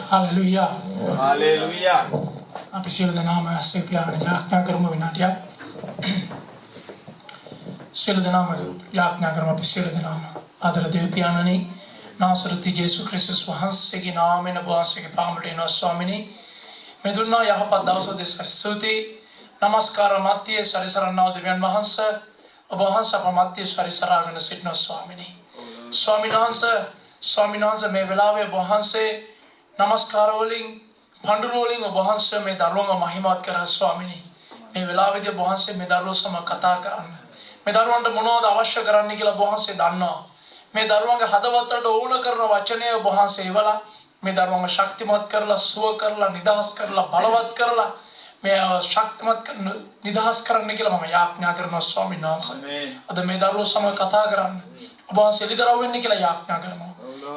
Hallelujah. Hallelujah. අපි සියලු දෙනාම ඇස්සේ පියාගෙන යාඥා කරමු විනාඩියක්. සියලු දෙනාම යාඥා කරමු අපි සියලු දෙනාම. ආදර දෙව් පියාණනි නාසරති යේසු ක්‍රිස්තුස් වහන්සේගේ නාමයෙන් වහන්සේගේ පාමුලට එනවා ස්වාමිනේ. මේ දුන්නා යහපත් දවස දෙස ස්තුති. නමස්කාර මැදියේ සරිසරණව දෙවියන් වහන්සේ ඔබ වහන්සේ අප මැදියේ සරිසරාගෙන සිටින ස්වාමිනේ. ස්වාමීන් වහන්සේ මේ වෙලාවේ ඔබ වහන්සේ නමස්කාර වලින් පඬුරු වලින් ඔබ වහන්සේ මේ දරුවන්ව මහිමවත් කරා ස්වාමිනේ. මේ වෙලාවේදී ඔබ වහන්සේ මේ දරුවෝ සමග කතා කරන්න. මේ දරුවන්ට මොනවද අවශ්‍ය කරන්න කියලා ඔබ වහන්සේ දන්නවා. මේ දරුවන්ගේ හදවතට ඕන කරන වචනය ඔබ වහන්සේ ඒවලා මේ දරුවන්ව ශක්තිමත් කරලා සුව කරලා නිදහස් කරලා බලවත් කරලා මේ ශක්තිමත් නිදහස් කරන්න කියලා මම යාඥා කරනවා ස්වාමීන් වහන්සේ. අද මේ දරුවෝ සමග කතා කරන්න ඔබ වහන්සේ ලිදරව් වෙන්න කියලා යාඥා කරනවා.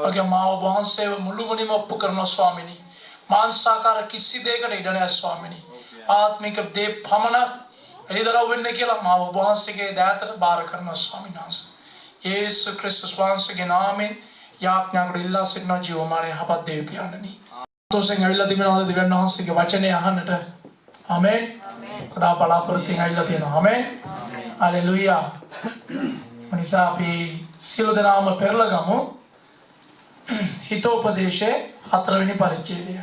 ඔගේ මාව ඔබ වහන්සේ මුළුමනින්ම ඔප්පු කරනවා ස්වාමිනේ. මානසිකාර කිසි දෙයකට ඉඩ නැහැ ස්වාමිනේ. ආත්මික දේ පමණ ලිදරව් වෙන්න කියලා මාව ඔබ වහන්සේගේ දෑතට බාර කරනවා ස්වාමීන් වහන්සේ. යේසු ක්‍රිස්තුස් වහන්සේගේ නාමයෙන් යාඥා කර ඉල්ලා සිටින ජීවමාන යහපත් දෙවි පියාණනි. තෝසෙන් ඇවිල්ලා තිබෙනවාද දෙවියන් වහන්සේගේ වචනේ අහන්නට? ආමෙන්. කඩා බලාපොරොත්තුෙන් ඇවිල්ලා තියෙනවා. ආමෙන්. හalleluya. මනිසා අපි සියලු දෙනාම පෙරලා ගමු. හිතෝපදේශයේ 4 වෙනි පරිච්ඡේදය.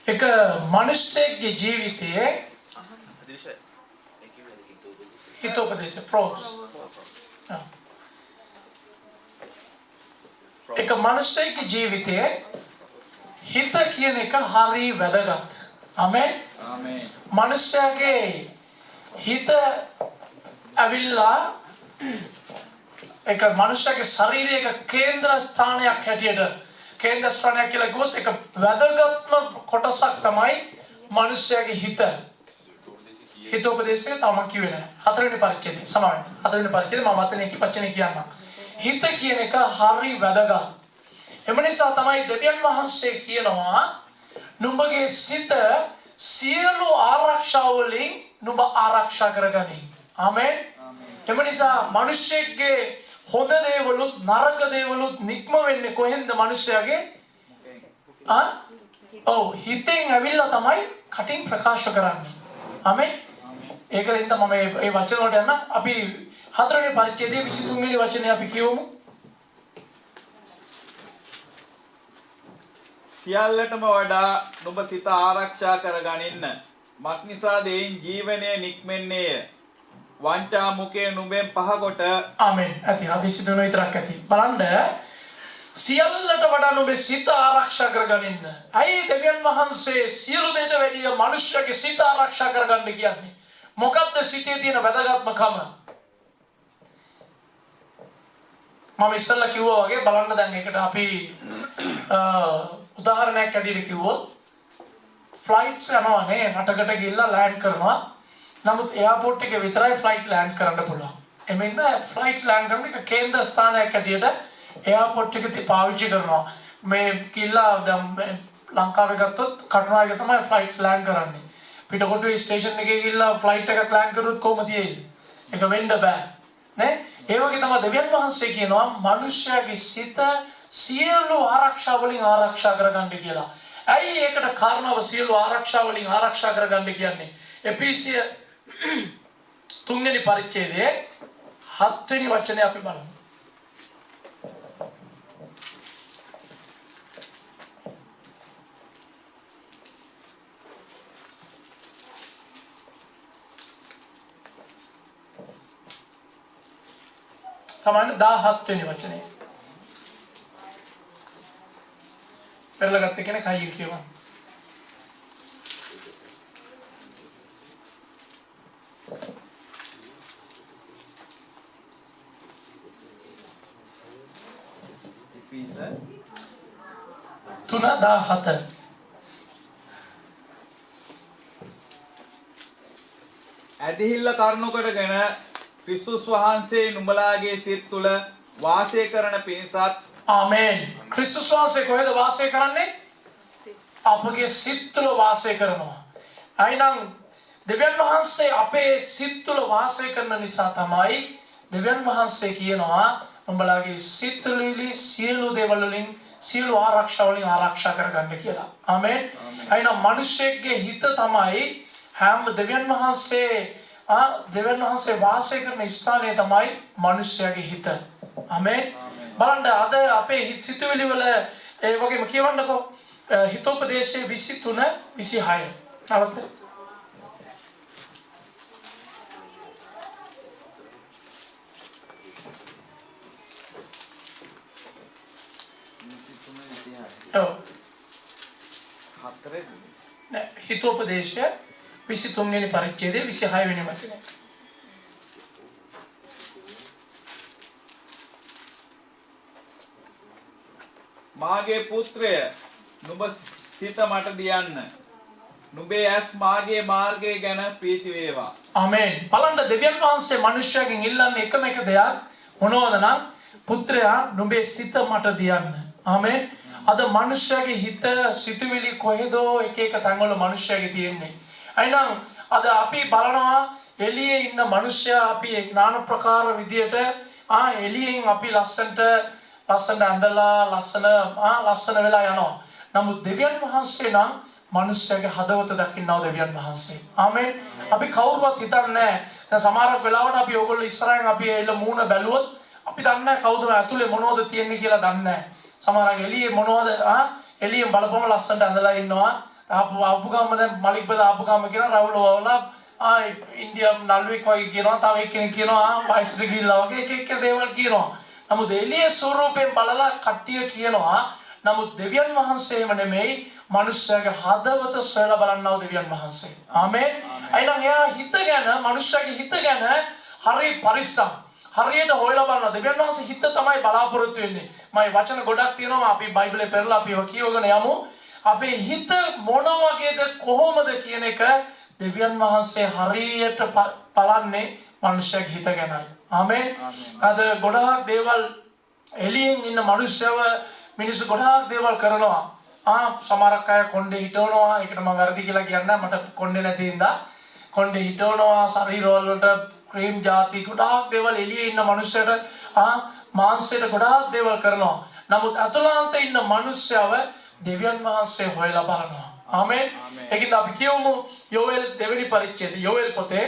එක මිනිසෙක්ගේ ජීවිතයේ හිතෝපදේශ ප්‍රොබ්ස්. එක මිනිසෙක්ගේ ජීවිතයේ හිත කියන එක හරි වැදගත්. ආමෙන්. ආමෙන්. මිනිසයාගේ හිත අවිල්ලා එක මනුෂ්‍යගේ ශරීරයේ එක කේන්ද්‍ර ස්ථානයක් හැටියට කේන්ද්‍ර ස්ථානයක් කියලා කිව්වොත් එක වැදගත්ම කොටසක් තමයි මනුෂ්‍යගේ හිත. හිතෝපදේශය තමයි කිව්වේ නෑ. 4 වෙනි පරිච්ඡේදය සමාවෙන්න. 4 වෙනි පරිච්ඡේදය මම වචනේ කියන්නම්. හිත කියන එක හරි වැදගත්. එම නිසා තමයි දෙවියන් වහන්සේ කියනවා නුඹගේ සිත සියලු ආරක්ෂා වලින් නුඹ ආරක්ෂා කරගනි. ආමෙන්. එම නිසා මිනිස්සෙක්ගේ හොඳ දේවලුත් නරක දේවලුත් නික්ම වෙන්නේ කොහෙන්ද මිනිස්සයාගේ? හිතෙන් ඇවිල්ලා තමයි කටින් ප්‍රකාශ කරන්නේ. ආමෙන්. ඒකෙන් තමයි මේ වචන වලට යන්න අපි 4 වෙනි පරිච්ඡේදයේ 23 වෙනි වචනේ අපි කියවමු. සියල්ලටම වඩා නුඹ සිත ආරක්ෂා කරගනින්න. මක්නිසා දෙයින් ජීවනය නික්මෙන්නේය. වංචා මුඛයේ නුඹෙන් පහකොට. ආමෙන්. ඇති 23 විතරක් ඇති. බලන්න සියල්ලට වඩා නුඹේ සිත ආරක්ෂා කරගනින්න. අයි දෙවියන් වහන්සේ සියලු දෙයට වැඩිය මනුෂ්‍යගේ සිත ආරක්ෂා කරගන්න කියන්නේ. මොකක්ද සිතේ තියෙන වැදගත්කම? මම ඉස්සෙල්ලා කිව්වා වගේ බලන්න දැන් ඒකට අපි උදාහරණයක් ඇටියට කිව්වොත් ෆ්ලයිට්ස් යනවානේ රටකට ගිහිල්ලා ලෑන්ඩ් කරනවා. නමුත් එයාපෝට් එකේ විතරයි ෆ්ලයිට් ලෑන්ඩ් කරන්න පුළුවන්. එමෙන්න ෆ්ලයිට්ස් ලෑන්ඩ් කරන එක කේන්ද්‍ර ස්ථානයක් ඇටියට එයාපෝට් එක පාවිච්චි කරනවා. මේ කිල්ලා දැන් ලංකාවේ ගත්තොත් කටුනායක තමයි ෆ්ලයිට්ස් ලෑන්ඩ් කරන්නේ. පිටකොටුවේ ස්ටේෂන් එකේ ගිහිල්ලා ෆ්ලයිට් එකක් ලෑන්ඩ් කරුවොත් කොහොමද තියෙන්නේ? ඒක වෙන්න බෑ. නේ? ඒ වගේ තමයි දෙවියන් වහන්සේ කියනවා මනුෂ්‍යයාගේ සිත සියලු ආරක්ෂා වලින් ආරක්ෂා කරගන්න කියලා. ඇයි ඒකට කාරණාව සියලු ආරක්ෂා වලින් ආරක්ෂා කරගන්න කියන්නේ? එපීසිය 3 වෙනි පරිච්ඡේදයේ 7 වෙනි වචනේ අපි බලමු. සමාන 17 වෙනි වචනේ. පෙරලගත්ත කෙනෙක් හයිය කියවන්න. තුන 17. ඇදහිල්ල කරුණු කොටගෙන ක්‍රිස්තුස් වහන්සේ නුඹලාගේ සිත් තුළ වාසය කරන පිණිසත්. ආමෙන්. ක්‍රිස්තුස් වහන්සේ කොහෙද වාසය කරන්නේ? අපගේ සිත් තුළ වාසය කරනවා. අයිනම් දෙවියන් වහන්සේ අපේ සිත් තුළ වාසය කරන නිසා තමයි දෙවියන් වහන්සේ කියනවා නුඹලාගේ සිතුවිලි සියලු දේවල් වලින් සියලු ආරක්ෂා වලින් ආරක්ෂා කරගන්න කියලා. ආමෙන්. එහෙනම් මිනිස්සෙක්ගේ හිත තමයි හැම දෙවියන් වහන්සේ වාසය කරන ස්ථානය තමයි මිනිස්යාගේ හිත. ආමෙන්. බලන්න අද අපේ හිත සිතුවිලි වල ඒ වගේම කියවන්නකෝ හිතෝපදේශයේ 23 26 නවත්ත. හිතෝපදේශය 23 වෙනි පරිච්ඡේදයේ 26 වෙනි වචනය. මාගේ පුත්‍රය නුඹ සිත මට දියන්න. නුඹේ ඇස් මාගේ මාර්ගය ගැන ප්‍රීති වේවා. ආමෙන්. බලන්න දෙවියන් වහන්සේ මිනිස්යාගෙන් ඉල්ලන්නේ එකම එක දෙයක් මොනවද නම් පුත්‍රයා නුඹේ සිත මට දියන්න. ආමෙන්. අද මිනිස්යාගේ හිත සිතුවිලි කොහෙදෝ එක එක තැන්වල මිනිස්යාගේ තියෙන්නේ. අයිනම් අද අපි බලනවා එළියේ ඉන්න මිනිස්යා අපි නාන ප්‍රකාර විදියට එළියෙන් අපි ලස්සනට ඇඳලා ලස්සන වෙලා යනවා. නමුත් දෙවියන් වහන්සේ නම් මිනිස්යාගේ හදවත දකින්නව දෙවියන් වහන්සේ. ආමෙන්. අපි කවුරුවත් හිතන්නේ නැහැ. දැන් සමහරක් වෙලාවට අපි ඕගොල්ලෝ ඉස්සරහින් අපි එළ මූණ බැලුවොත් අපි දන්නේ නැහැ කවුද ඇතුලේ මොනවද තියෙන්නේ කියලා දන්නේ නැහැ. සමහරක් එළියේ මොනවද එළියෙන් බලපුවම ලස්සනට ඇඳලා ඉන්නවා. ආපු ගාම දැන් මලික්බද ආපු ගාම කියන රවුල වවලා ඉන්දියා නළුවෙක් වගේ කියනවා. තව එක්කෙනෙක් කියනවා වයසට ගිහිල්ලා වගේ එක දේවල් කියනවා. නමුත් එළියේ ස්වරූපයෙන් බලලා කට්ටිය කියනවා. නමුත් දෙවියන් වහන්සේම නෙමෙයි මිනිස්යාගේ හදවත සොයලා බලන්නව දෙවියන් වහන්සේ. ආමෙන්. එහෙනම් එයා හිත ගැන මිනිස්යාගේ හිත ගැන හරි පරිස්සම්. හරියට හොයලා බලනවා. දෙවියන් වහන්සේ හිත තමයි බලාපොරොත්තු වෙන්නේ. මම වචන ගොඩක් තියෙනවා අපි බයිබලේ පෙරලා අපි ඒවා කියවගෙන යමු. අපේ හිත මොන වගේද කොහොමද කියන එක දෙවියන් වහන්සේ හරියට බලන්නේ මිනිස්යාගේ හිත ගැනයි. ආමෙන්. අද ගොඩාක් දේවල් එළියෙන් ඉන්න මිනිස්සු ගොඩාක් දේවල් කරනවා. සමහරක් අය කොණ්ඩේ හිටවනවා. ඒකට මම වැරදි කියලා කියන්නේ මට කොණ්ඩේ නැති හින්දා කොණ්ඩේ හිටවනවා. ශරීරවල වලට ක්‍රීම් ಜಾති ගොඩාක් දේවල් එළියේ ඉන්න මිනිස්සුන්ට මාංශයට ගොඩාක් දේවල් කරනවා. නමුත් අතුලාන්තේ ඉන්න මිනිස්සයව දෙවියන් වහන්සේ හොයලා බලනවා. ආමෙන්. ඒකින්ද අපි කියමු යෝවෙල් දෙවෙනි පරිච්ඡේදය යෝවෙල් පොතේ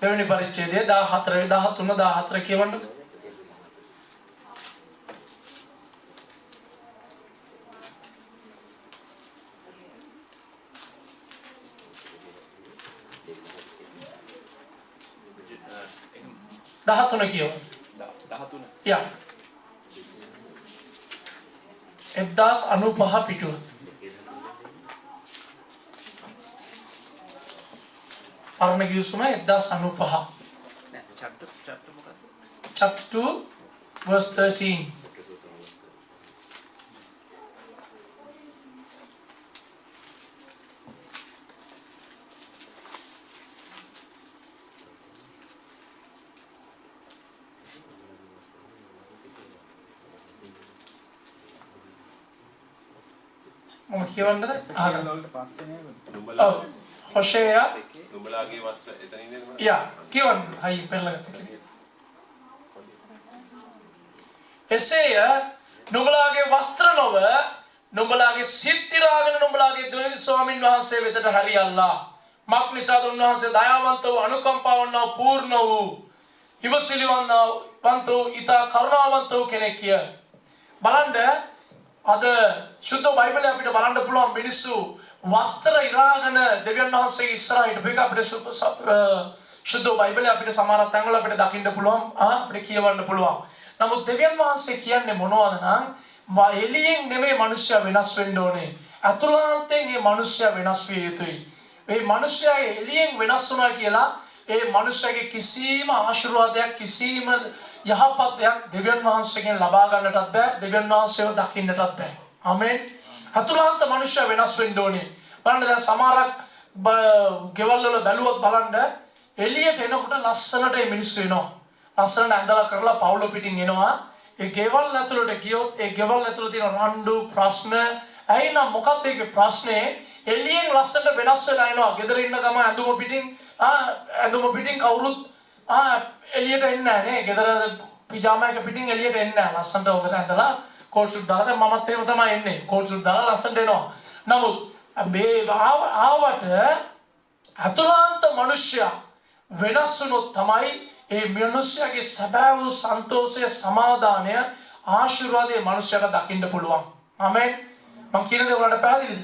දෙවෙනි පරිච්ඡේදයේ 14 13 කියවන්න. දහතුන කියවන්න. 13. යා. 1095 පිටුව. පරණ කිව්සුම 1095. Chapter 2 verse 13. කියවන්නද? හොෂේයා නුඹලාගේ වස්ත්‍ර එතනින් නේද? යා කියවන්න. හයි පෙරලගත්ත කෙනෙක්. එසේය නුඹලාගේ වස්ත්‍ර නොව නුඹලාගේ සිත් දිරාගෙන නුඹලාගේ දෙවි ස්වාමින් වහන්සේ වෙතට හැරියල්ලා. මක් නිසාද උන්වහන්සේ දයාවන්ත වූ අනුකම්පාවන්ත වූ පූර්ණ වූ ඉවසිලිවන්ත වූ ඊතා කරුණාවන්ත වූ කෙනෙක් කිය. බලන්න අද සුද්ධ බයිබලයේ අපිට බලන්න පුළුවන් මිනිස්සු වස්ත්‍ර ඉරාගෙන දෙවියන් වහන්සේගේ ඉස්සරහට මේක අපිට සුද්ධ බයිබලයේ අපිට සමහර තැන්වල අපිට දකින්න පුළුවන් අපිට කියවන්න පුළුවන්. නමුත් දෙවියන් වහන්සේ කියන්නේ මොනවද නම් එළියෙන් නෙමෙයි මිනිස්සයා වෙනස් වෙන්න ඕනේ. අතුලාන්තයෙන් මේ මිනිස්සයා වෙනස් විය යුතුයි. මේ මිනිස්සයා එළියෙන් වෙනස් වුණා කියලා ඒ මිනිස්සයාගේ කිසිම ආශිර්වාදයක් කිසිම යහපත් දෙයක් දෙවියන් වහන්සේගෙන් ලබා ගන්නටත් බෑ. දෙවියන් වහන්සේව දකින්නටත් බෑ. ආමෙන්. අතුලාන්ත මිනිස්සයා වෙනස් වෙන්න ඕනේ. බලන්න දැන් සමහරක් ගෙවල් වල බැලුවොත් බලන්න එළියට එනකොට ලස්සනට මේ මිනිස්සු එනවා. ලස්සනට ඇඳලා කරලා පවුල පිටින් එනවා. ඒ ගෙවල් ඇතුළට ගියොත් ඒ ගෙවල් ඇතුළේ තියෙන රණ්ඩු ප්‍රශ්න ඇයි නම් මොකක්ද ඒකේ ප්‍රශ්නේ? එළියෙන් ලස්සට වෙනස් වෙලා එනවා. ගෙදර ඉන්න ගම ඇඳුම පිටින් කවුරුත් එළියට එන්නේ නැහැ නේ. ගෙදර පිජාමා එක පිටින් එළියට එන්නේ නැහැ. ලස්සට හොඳට ඇඳලා කෝට් සූට් දාලා දැන් මමත් එහෙම තමයි එන්නේ. කෝට් සූට් දාලා ලස්සට එනවා. නමුත් මේ ආවට අතුලාන්ත මිනිස්සයා වෙනස් වුණොත් තමයි ඒ මිනිස්සයාගේ සැබෑ වූ සන්තෝෂය, සමාදානය, ආශිර්වාදයේ මිනිස්සයාට දකින්න පුළුවන්. ආමෙන්. මම කියන දේ ඔයාලට පැහැදිලිද?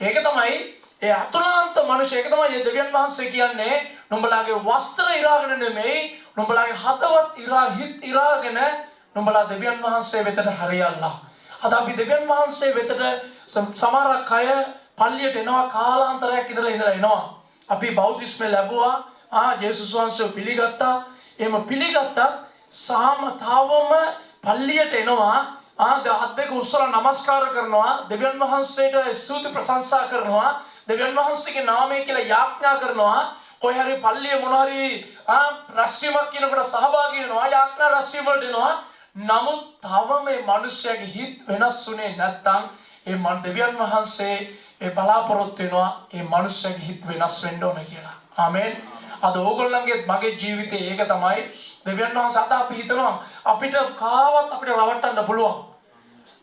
ඒක තමයි ඒ අතුලාන්ත මිනිස්සය. ඒක තමයි දෙවියන් වහන්සේ කියන්නේ නුඹලාගේ වස්ත්‍ර ඉරාගෙන නෙමෙයි, නුඹලාගේ හදවත් හිත් ඉරාගෙන නුඹලා දෙවියන් වහන්සේ වෙතට හරියල්ලා. අද අපි දෙවියන් වහන්සේ වෙතට සමහරක් අය පල්ලියට එනවා, කාලාන්තරයක් ඉඳලා එනවා. අපි බෞතිස්මය ලැබුවා, ජේසුස් වහන්සේව පිළිගත්තා. එහෙම පිළිගත්තත් සාමතාවම පල්ලියට එනවා, අත් දෙක උස්සලා නමස්කාර කරනවා, දෙවියන් වහන්සේට ස්තුති ප්‍රශංසා කරනවා, දෙවියන් වහන්සේගේ නාමය කියලා යාඥා කරනවා. කොහේ හරි පල්ලියේ මොන හරි රැස්වීමක් කියනකොට සහභාගී වෙනවා, යාඥා රැස්වීම වලට එනවා. නමුත් තව මේ මිනිස්යාගේ හිත් වෙනස් වුණේ නැත්නම් ඒ දෙවියන් වහන්සේ ඒ බලාපොරොත්තු වෙනවා ඒ මිනිස්යාගේ හිත් වෙනස් වෙන්න ඕන කියලා. ආමෙන්. අද ඕගොල්ලන්ගේ මගේ ජීවිතේ ඒක තමයි දෙවියන් වහන්සේ අද අපි හිතනවා අපිට කාවත් අපිට රවට්ටන්න පුළුවන්.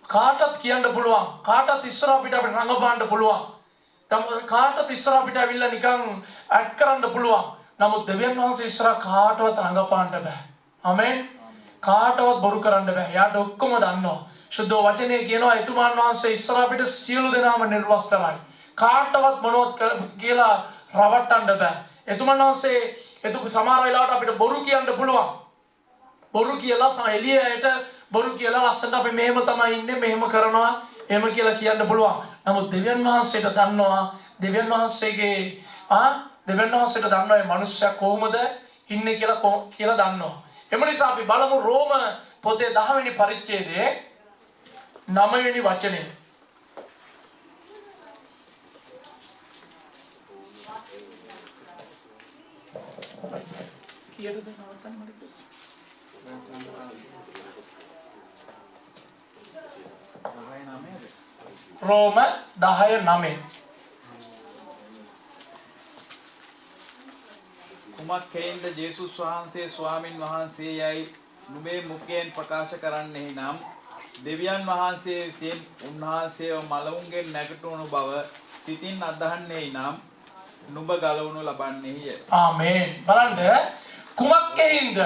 කාටත් කියන්න පුළුවන්. කාටත් ඉස්සර අපිට රඟපාන්න පුළුවන්. කාටත් ඉස්සර අපිට ඇවිල්ලා නිකන් ඇඩ් කරන්න පුළුවන්. නමුත් දෙවියන් වහන්සේ ඉස්සර කාටවත් රඟපාන්න බෑ. ආමෙන්. කාටවත් බොරු කරන්න බෑ. යාට ඔක්කොම දන්නවා. සුද්ධ වචනේ කියනවා එතුමාන් වහන්සේ ඉස්සර අපිට සියලු දෙනාම නිර්වස්තරයි. කාටවත් මොනවත් කියලා රවට්ටන්න බෑ. එතුමාන් වහන්සේ සමහර වෙලාවට අපිට බොරු කියන්න පුළුවන්. බොරු කියලා එළියට බොරු කියලා ලස්සනට අපි මෙහෙම තමයි ඉන්නේ, මෙහෙම කරනවා, එහෙම කියලා කියන්න පුළුවන්. නමුත් දෙවියන් වහන්සේට දන්නවා, දෙවියන් වහන්සේට දන්නවා මේ මිනිස්සයා කොහොමද ඉන්නේ කියලා දන්නවා. එම නිසා අපි බලමු රෝම පොතේ 10 වෙනි පරිච්ඡේදයේ 9 වෙනි වචනේ. කීයටද නවත්තන්නේ මට? රෝම 10:9. කුමක් හේින්ද ජේසුස් වහන්සේ ස්වාමින් වහන්සේ යයි නුඹේ මුඛයෙන් ප්‍රකාශ කරන්නේ නම් දෙවියන් වහන්සේ විසින් උන්වහන්සේව මලවුන්ගෙන් නැගිටුණු බව සිතින් අදහන්නේ නම් නුඹ ගලවනු ලබන්නේය. ආමේන්. බලන්න කුමක් හේින්ද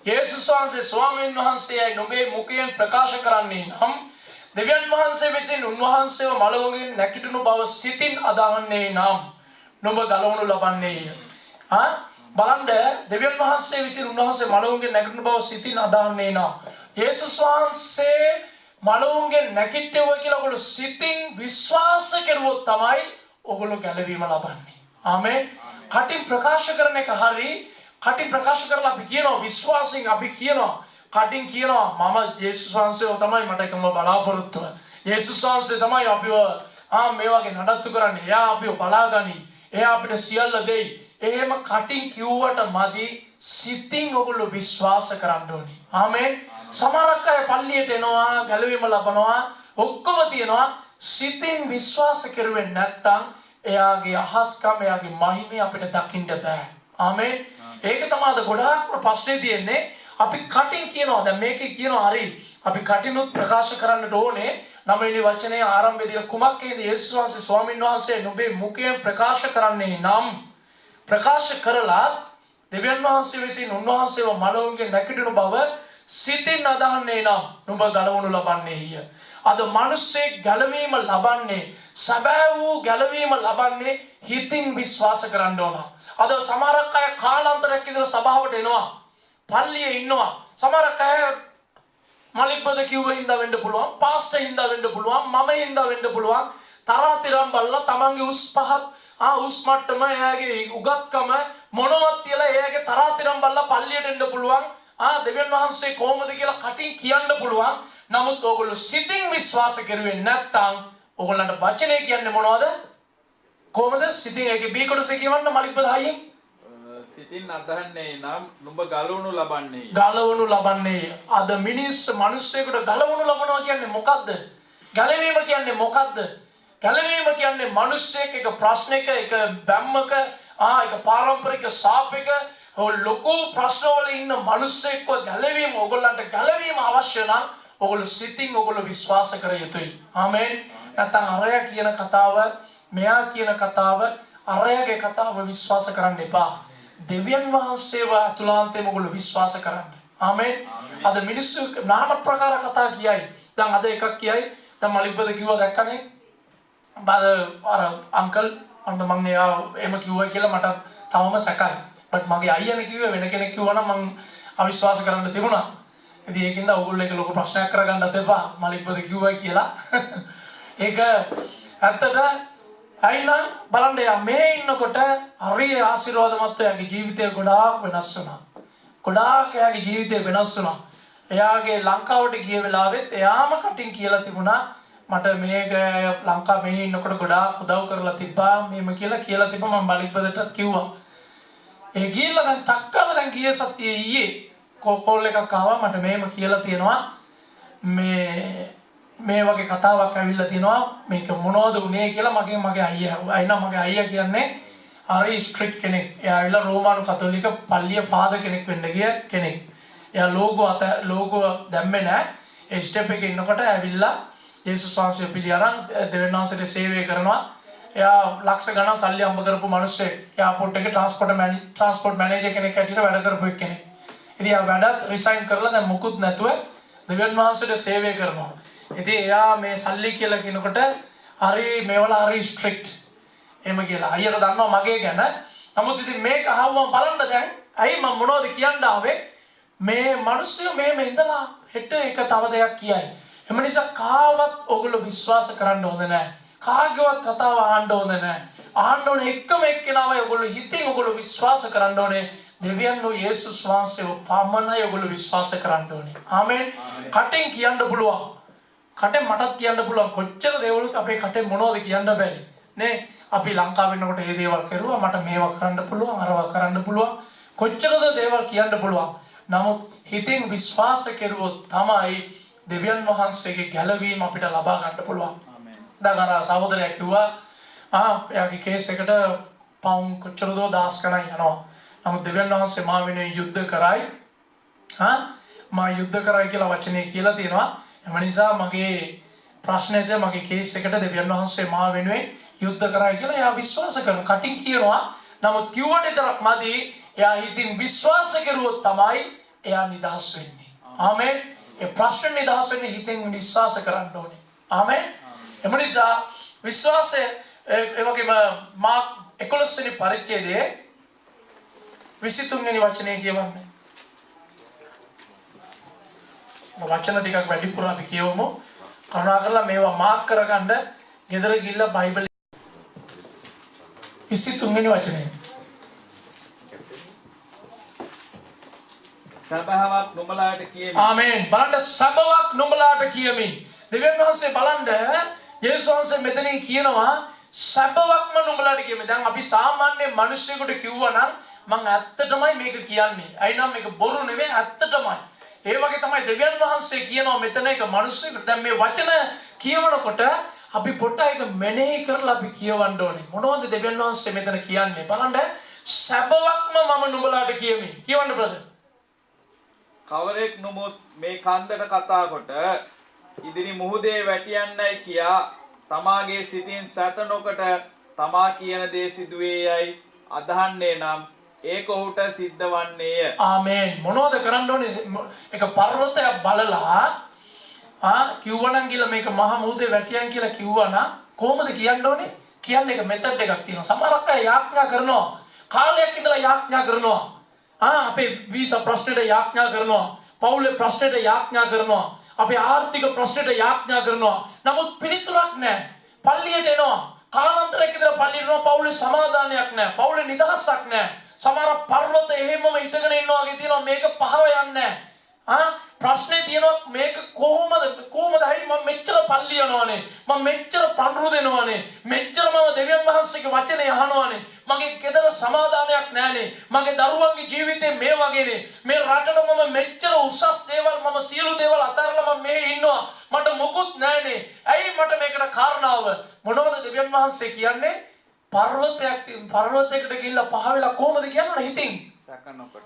ජේසුස් වහන්සේ ස්වාමින් වහන්සේ යයි නුඹේ මුඛයෙන් ප්‍රකාශ කරන්නේ නම් දෙවියන් වහන්සේ විසින් උන්වහන්සේව මලවුන්ගෙන් නැගිටුණු බව සිතින් අදහන්නේ නම් නුඹ ගලවනු ලබන්නේය. බලන්න දෙවියන් වහන්සේ විසින් උන්වහන්සේ මලවුන්ගෙන් නැගිටින බව සිතින් අදහන්නේ නම් යේසුස් වහන්සේ මලවුන්ගෙන් නැගිට්ටුවා කියලා ඔයගොල්ලෝ සිතින් විශ්වාස කරුවොත් තමයි ඔයගොල්ලෝ ගැලවීම ලබන්නේ. ආමෙන්. කටින් ප්‍රකාශ කරන එක හරි. කටින් ප්‍රකාශ කරලා අපි කියනවා විශ්වාසයෙන් අපි කියනවා කටින් කියනවා මම යේසුස් වහන්සේව තමයි මට එකම බලාපොරොත්තුව. යේසුස් වහන්සේ තමයි අපිව මේ වගේ නඩත්තු කරන්නේ. එයා අපිව බලාගනි. එයා අපිට සියල්ල දෙයි. එහෙම කටින් කිව්වට මදි, සිතින් ඔයගොල්ලෝ විශ්වාස කරන්න ඕනේ. ආමෙන්. සමහරක් අය පල්ලියට එනවා, ගැලවීම ලබනවා, ඔක්කොම තියනවා. සිතින් විශ්වාස කරුවේ නැත්නම් එයාගේ අහස්කම, එයාගේ මහිමය අපිට දකින්න බෑ. ආමෙන්. ඒක තමයි අද ගොඩාක් ප්‍රශ්නේ තියෙන්නේ. අපි කටින් කියනවා දැන් මේකේ කියනවා හරි. අපි කටිනුත් ප්‍රකාශ කරන්නට ඕනේ. 9 වෙනි වචනේ ආරම්භයේදී කුමක් කියද යේසුස් වහන්සේ ස්වාමීන් වහන්සේ නුඹේ මුඛයෙන් ප්‍රකාශ කරන්නේ නම් ප්‍රකාශ කරලා දෙවියන් වහන්සේ විසින් උන්වහන්සේව මලවුන්ගෙන් නැගිටින බව සිතින් අදහන්නේ නම් නුඹ ගලවනු ලබන්නේය. අද මිනිස්සේ ගැලවීම ලබන්නේ සැබෑ වූ ගැලවීම ලබන්නේ හිතින් විශ්වාස කරන්න ඕන. අද සමහරක් අය කාලාන්තරයක් ඉඳලා සභාවට එනවා. පල්ලියේ ඉන්නවා. සමහරක් අය මලික්බද කිව්වේ හින්දා වෙන්න පුළුවන්, පාස්ටර් හින්දා වෙන්න පුළුවන්, මම හින්දා වෙන්න පුළුවන්. තරාතිරම් බලලා තමන්ගේ උස් පහත් උස් මට්ටම එයාගේ උගත්කම මොනවත් කියලා එයාගේ තරාතිරම් බලලා පල්ලියට එන්න පුළුවන්. දෙවියන් වහන්සේ කොහොමද කියලා කටින් කියන්න පුළුවන්. නමුත් ඕගොල්ලෝ සිතින් විශ්වාස කරුවේ නැත්නම් ඕගොල්ලන්ට වචනේ කියන්නේ මොනවද? කොහොමද සිතින් ඒකේ බී කොටසේ කියවන්න මලික්බද හයියෙන් සිතින් අදහන්නේ නම් නුඹ ගලවනු ලබන්නේ. ගලවනු ලබන්නේ. අද මිනිස්සෙකුට ගලවනු ලබනවා කියන්නේ මොකද්ද? ගැලවීම කියන්නේ මොකද්ද? ගැලවීම කියන්නේ මිනිස්සෙක් එක ප්‍රශ්නයක එක බැම්මක එක පාරම්පරික සාපයක ලොකු ප්‍රශ්නවල ඉන්න මිනිස්සෙක්ව ගැලවීම ඕගොල්ලන්ට ගැලවීම අවශ්‍ය නම් ඕගොල්ලෝ සිතින් ඕගොල්ලෝ විශ්වාස කර යුතුයි. ආමෙන්. නැත්නම් අරයා කියන කතාව, මෙයා කියන කතාව, අරයාගේ කතාව විශ්වාස කරන්න එපා. දෙවියන් වහන්සේව අතුලාන්තයෙන් ඕගොල්ලෝ විශ්වාස කරන්න. ආමෙන්. අද මිනිස්සු নানা ප්‍රකාර කතා කියයි. දැන් අද එකක් කියයි. දැන් මලිබ්බද කිව්වා දැක්කනේ. අර අංකල් අන්න මම එයා එහෙම කිව්වා කියලා මට තවම සැකයි. බට් මගේ අයියානේ කිව්වේ වෙන කෙනෙක් කිව්වා නම් මම අවිශ්වාස කරන්න තිබුණා. ඉතින් ඒකින්ද ඕගොල්ලෝ එක ලොකු ප්‍රශ්නයක් කරගන්නත් එපා. මලිබ්බද කිව්වා කියලා. ඒක ඇත්තට අයිනම් බලන්න යා මේ ඉන්නකොට හරිය ආශිර්වාදමත් එයාගේ ජීවිතය ගොඩාක් වෙනස් වුණා. ගොඩාක් එයාගේ ජීවිතය වෙනස් වුණා. එයාගේ ලංකාවට ගිය වෙලාවෙත් එයාම කටින් කියලා තිබුණා මට මේක ලංකාව මෙහි ඉන්නකොට ගොඩාක් උදව් කරලා තිබ්බා මෙහෙම කියලා තිබ්බා මම බලිබ්බදටත් කිව්වා. ඒ ගිහිල්ලා දැන් ටක්කලා දැන් ගිය සතියේ ඊයේ කෝල් එකක් ආවා මට මෙහෙම කියලා තියෙනවා මේ වගේ කතාවක් ඇවිල්ලා තිනවා මේක මොනවද උනේ කියලා මගේ අයියා අයිනා මගේ අයියා කියන්නේ හරි ස්ට්‍රික්ට් කෙනෙක්. එයා ඇවිල්ලා රෝමානු කතෝලික පල්ලිය ෆාදර් කෙනෙක් වෙන්න ගිය කෙනෙක්. එයා ලෝගෝ දැම්මේ නැහැ. ඒ ස්ටෙප් එකේ ඉන්නකොට ඇවිල්ලා යේසුස් වහන්සේ පිළිඅරන් දෙවියන් වහන්සේට සේවය කරනවා. එයා ලක්ෂ ගණන් සල්ලි හම්බ කරපු මිනිස්සෙක්. එයාපෝට් එකේ ට්‍රාන්ස්පෝර්ට් මැනේජර් කෙනෙක් හැටියට වැඩ කරපු කෙනෙක්. ඉතින් එයා වැඩත් රිසයින් කරලා දැන් මුකුත් නැතුව දෙවියන් වහන්සේට සේවය කරනවා. ඉතින් එයා මේ සල්ලි කියලා කියනකොට හරි මේවල හරි ස්ට්‍රික්ට්. එහෙම කියලා. අයියට දන්නවා මගේ ගැන. නමුත් ඉතින් මේක අහුවම බලන්න දැන් ඇයි මම මොනවද කියන්න ආවේ? මේ මිනිස්සු මෙහෙම ඉඳලා හෙට එක තව දෙයක් කියයි. එම නිසා කාවත් ඔගොල්ලෝ විශ්වාස කරන්න හොඳ නැහැ. කාගේවත් කතාව අහන්න හොඳ නැහැ. අහන්න ඕනේ එකම එක්කෙනාවයි ඔගොල්ලෝ හිතින් ඔගොල්ලෝ විශ්වාස කරන්න ඕනේ. දෙවියන් වූ යේසුස් වහන්සේව පමණයි ඔගොල්ලෝ විශ්වාස කරන්න ඕනේ. ආමෙන්. කටෙන් කියන්න පුළුවන්. කටෙන් මටත් කියන්න පුළුවන් කොච්චර දේවලුත් අපේ කටෙන් මොනවද කියන්න බැරි. නේ? අපි ලංකාවේ ඉන්නකොට මේ දේවල් කරුවා මට මේවා කරන්න පුළුවන් අරවා කරන්න පුළුවන්. කොච්චරද දේවල් කියන්න පුළුවන්. නමුත් හිතින් විශ්වාස කෙරුවොත් තමයි දෙවියන් වහන්සේගේ ගැලවීම අපිට ලබා ගන්න පුළුවන්. දැන් අර සහෝදරයා කිව්වා එයාගේ කේස් එකට පවුම් කොච්චරද 10 ගණන් යනවා. නමුත් දෙවියන් වහන්සේ මා වෙනුවෙන් යුද්ධ කරයි. මා යුද්ධ කරයි කියලා වචනේ කියලා තියෙනවා. එම නිසා මගේ ප්‍රශ්නෙට මගේ කේස් එකට දෙවියන් වහන්සේ මා වෙනුවෙන් යුද්ධ කරයි කියලා එයා විශ්වාස කරනවා. කටින් කියනවා. නමුත් කිව්වට විතරක් මදි. එයා හිතින් විශ්වාස කරුවොත් තමයි එයා නිදහස් වෙන්නේ. ආමෙන්. ඒ ප්‍රශ්න නිදහස් වෙන්නේ හිතෙන් විශ්වාස කරන්න ඕනේ. ආමෙන්. එම නිසා විශ්වාසය ඒ වගේම මාක් 11 වෙනි පරිච්ඡේදයේ 23 වෙනි වචනේ කියවන්නේ. වචන ටිකක් වැඩිපුර අපි කියවමු. කරුණාකරලා මේවා මාක් කරගන්න. ගෙදර ගිහිල්ලා බයිබල් 23 වෙනි වචනේ. සබාවක් නුඹලාට කියමි. ආමෙන්. බලන්න සබාවක් නුඹලාට කියමි. දෙවියන් වහන්සේ බලන්න යේසුස් වහන්සේ මෙතනින් කියනවා සබාවක්ම නුඹලාට කියමි. දැන් අපි සාමාන්‍ය මිනිස්සුෙකුට කිව්වා නම් මම ඇත්තටමයි මේක කියන්නේ. අයි නම් මේක බොරු නෙවෙයි ඇත්තටමයි. ඒ වගේ තමයි දෙවියන් වහන්සේ කියනවා මෙතන එක මිනිස්සුෙකුට දැන් මේ වචන කියවනකොට අපි පොඩ්ඩක් ඒක මෙනෙහි කරලා අපි කියවන්න ඕනේ. මොනවද දෙවියන් වහන්සේ මෙතන කියන්නේ? බලන්න සබාවක්ම මම නුඹලාට කියමි. කියවන්න බ්‍රදර්. කවරෙක් නමුත් මේ කන්දට කතා කොට ඉදිරි මුහුදේ වැටියන්නයි කියා තමාගේ සිතින් සැත නොකොට තමා කියන දේ සිදුවේ යයි අදහන්නේ නම් ඒක ඔහුට සිද්ධ වන්නේය. ආමෙන්. මොනවද කරන්න ඕනේ? එක පර්වතයක් බලලා කිව්වනම් කියලා මේක මහ මුහුදේ වැටියන් කියලා කිව්වනම් කොහොමද කියන්න ඕනේ? කියන්නේ එක මෙතඩ් එකක් තියෙනවා. සමහරක් අය යාඥා කරනවා. කාලයක් ඉඳලා යාඥා කරනවා. අපේ වීසා ප්‍රශ්නෙට යාඥා කරනවා. පවුලේ ප්‍රශ්නෙට යාඥා කරනවා. අපේ ආර්ථික ප්‍රශ්නෙට යාඥා කරනවා. නමුත් පිළිතුරක් නැහැ. පල්ලියට එනවා. කාලාන්තරයක් ඉඳලා පල්ලියට එනවා. පවුලේ සමාදානයක් නැහැ. පවුලේ නිදහසක් නැහැ. සමහර පර්වත එහෙමම ඉඳගෙන ඉන්නවා වගේ තියෙනවා. මේක පහව යන්නේ නැහැ. ප්‍රශ්නේ තියෙනවා මේක කොහොමද හරි මම මෙච්චර පල්ලි යනවානේ මම මෙච්චර පඳුරු දෙනවානේ මෙච්චර මම දෙවියන් වහන්සේගේ වචනේ අහනවානේ මගේ ගෙදර සමාදානයක් නැහැනේ මගේ දරුවන්ගේ ජීවිතේ මේ වගේනේ මේ රටට මම මෙච්චර උසස් දේවල් මම සියලු දේවල් අතහැරලා මම මේ ඉන්නවා මට මොකුත් නැහැනේ ඇයි මට මේකට කාරණාව මොනවද දෙවියන් වහන්සේ කියන්නේ පර්වතයකට ගිහිල්ලා පහ වෙලා කොහොමද කියනවනේ හිතින්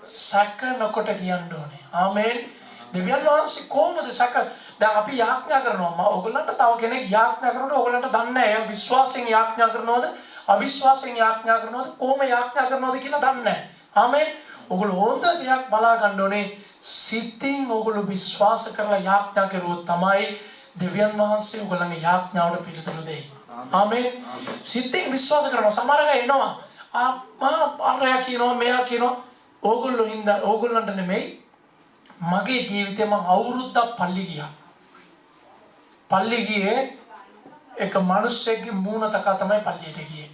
සැක නොකොට කියන්න ඕනේ ආමේන් දෙවියන් වහන්සේ කොහොමද සැක දැන් අපි යාඥා කරනවා ඔයගොල්ලන්ට තව කෙනෙක් යාඥා කරනකොට ඔයගොල්ලන්ට දන්නේ නැහැ විශ්වාසයෙන් යාඥා කරනවද අවිශ්වාසයෙන් යාඥා කරනවද කොහොම යාඥා කරනවද කියලා දන්නේ නැහැ ආමේන් ඔයගොල්ලෝ හොඳ දෙයක් බලා ගන්න ඕනේ සිතින් ඔයගොල්ලෝ විශ්වාස කරලා යාඥා කරුවොත් තමයි දෙවියන් වහන්සේ ඔයගොල්ලන්ගේ යාඥාවට පිළිතුරු දෙයි ආමේන් සිතින් විශ්වාස කරනවා සමහර අය එනවා අරයා කියනවා මෙයා කියනවා ඕගොල්ලෝ හින්දා ඕගොල්ලන්ට නෙමෙයි මගේ ජීවිතේ මම අවුරුද්දක් පල්ලි ගියා පල්ලි ගියේ එක මිනිස්සෙක්ගේ මූණ තකා තමයි පල්ලියට ගියේ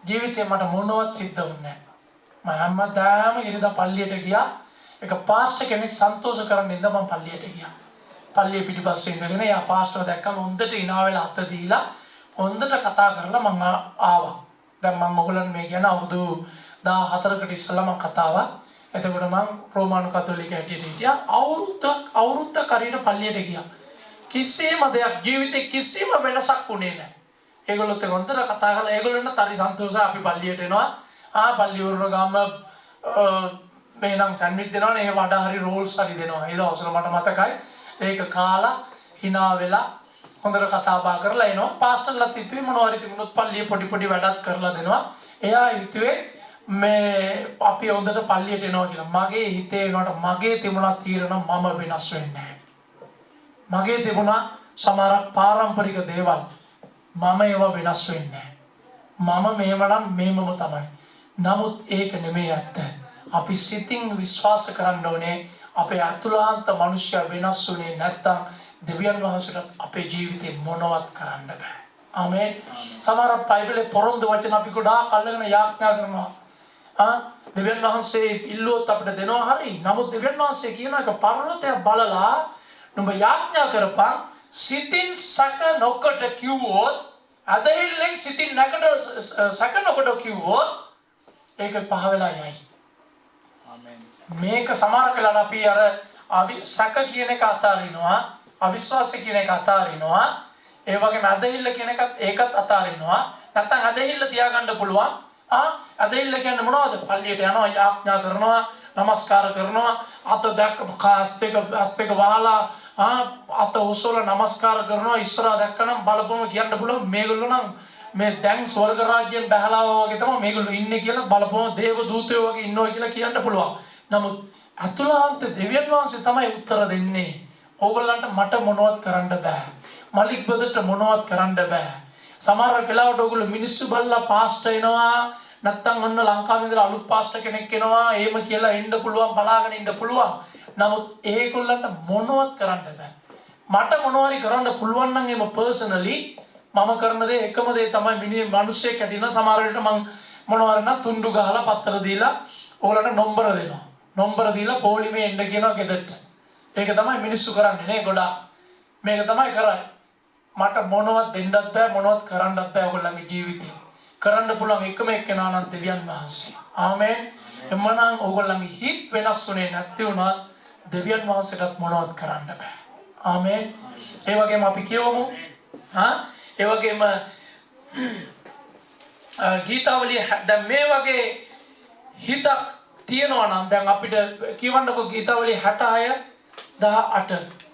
ජීවිතේ මට මොනවත් සිද්ධ වුණේ නැහැ මම හැමදාම ඉරිදා පල්ලියට ගියා එක පාස්ටර් කෙනෙක් සන්තෝෂ කරන්න ඉඳන් මම පල්ලියට ගියා පල්ලිය පිටිපස්සේ ඉඳගෙන යා පාස්ටර් දැක්කම හොඳට hina වෙලා අත දීලා හොඳට කතා කරලා මම ආවා දැන් මම ඔයගොල්ලන් මේ කියන අවුරුදු 14කට ඉස්සෙල්ලා මම කතාවක් එතකොට මම රෝමානු කතෝලික හැටියට හිටියා අවුරුද්දක් හරියට පල්ලියට ගියා කිසිම දෙයක් ජීවිතේ කිසිම වෙනසක් වුණේ නැහැ ඒගොල්ලොත් හොඳට කතා කරලා ඒගොල්ලන්ට හරි සන්තෝෂයි අපි පල්ලියට එනවා පල්ලිය වරුණ ගාම මේ නම් සෑන්ඩ්විච් දෙනවනේ ඒ වඩා හරි රෝල්ස් හරි දෙනවා ඒ දවස්වල මට මතකයි ඒක කාලා hina වෙලා හොඳට කතා බහ කරලා එනවා පාස්ටර්ලාත් හිතුවේ මොනවා හරි තිබුණොත් පල්ලියේ පොඩි වැඩක් කරලා දෙනවා එයා හිතුවේ මේ අපි හොඳට පල්ලියට එනවා කියලා මගේ හිතේ එනකොට මගේ තිබුණා තීරණ මම වෙනස් වෙන්නේ නැහැ මගේ තිබුණා සමහර පාරම්පරික දේවල් මම ඒවා වෙනස් වෙන්නේ නැහැ මම මේවනම් මේමම තමයි නමුත් ඒක නෙමෙයි ඇත්ත අපි සිතින් විශ්වාස කරන්න ඕනේ අපේ අතුලාන්ත මනුෂ්‍ය වෙනස් වුණේ නැත්තම් දෙවියන් වහන්සේට අපේ ජීවිතේ මොනවත් කරන්න බෑ ආමේන් සමහර බයිබලේ පොරොන්දු වචන අපි ගොඩාක් අල්ලගෙන යාඥා කරනවා දෙවියන් වහන්සේ ඉල්ලුවොත් අපිට දෙනවා හරි නමුත් දෙවියන් වහන්සේ කියන එක පර්වතයක් බලලා නුඹ යාඥා කරපන් සිතින් සැක නොකොට කිව්වොත් අදහිල්ලෙන් සිතින් නැකට සැක නොකොට කිව්වොත් ඒක පහ වෙලා යයි ආමේන් මේක සමහර වෙලාවට අපි අර සැක කියන එක අතාරිනවා අවිශ්වාසය කියන එක අතාරිනවා ඒ වගේම අදහිල්ල කියන එකත් ඒකත් අතාරිනවා නැත්නම් අදහිල්ල තියාගන්න පුළුවන් අදහිල්ල කියන්නේ මොනවද පල්ලියට යනවා යාඥා කරනවා නමස්කාර කරනවා අත දැක්ක හස්තක වහලා අත උසවලා නමස්කාර කරනවා ඉස්සරහා දැක්කනම් බලපොම කියන්න පුළුවන් මේගොල්ලෝ නම් මේ දැන් ස්වර්ග රාජ්‍යයෙන් බහලා වගේ තමයි මේගොල්ලෝ ඉන්නේ කියලා බලපොම දේව දූතයෝ වගේ ඉන්නවා කියලා කියන්න පුළුවන් නමුත් අතුලාන්ත දෙවියන් වහන්සේ තමයි උත්තර දෙන්නේ ඕගොල්ලන්ට මට මොනවත් කරන්න බෑ මලික් බදට මොනවත් කරන්න බෑ සමහර වෙලාවට ඕගොල්ලෝ මිනිස්සු බල්ලා පාස්ටර් එනවා නැත්තම් ඔන්න ලංකාවේ ඉඳලා අලුත් පාස්ටර් කෙනෙක් එනවා එහෙම කියලා එන්න පුළුවන් බලාගෙන ඉන්න පුළුවන් නමුත් ඒගොල්ලන්ට මොනවත් කරන්න බෑ මට මොනවාරි කරන්න පුළුවන් නම් එම පර්සනලි මම කරන දේ එකම දේ තමයි මිනිස්සෙක් ඇටින සමහර වෙලට මම මොනවාරි නම් තුන්ඩු ගහලා පත්තර දීලා ඕගොල්ලන්ට නම්බර දෙනවා නම්බර දීලා පොලිමේ එන්න කියනවා ගෙදරට ඒක තමයි මිනිස්සු කරන්නේ නේ ගොඩාක් මේක තමයි කරන්නේ මට මොනවත් දෙන්නත් බෑ මොනවත් කරන්නත් බෑ ඔයගොල්ලන්ගේ ජීවිතේ කරන්න පුළුවන් එකම එක්කෙනා නම් දෙවියන් වහන්සේ ආමේන් එමනම් ඔයගොල්ලන්ගේ හිත් වෙනස් වුණේ නැති වුණත් දෙවියන් වහන්සේටත් මොනවත් කරන්න බෑ ආමේන් ඒ වගේම අපි කියවමු ඒ වගේම ගීතාවලිය දැන් මේ වගේ හිතක් තියෙනවා නම් දැන් අපිට කියවන්නකෝ ගීතාවලිය 66 18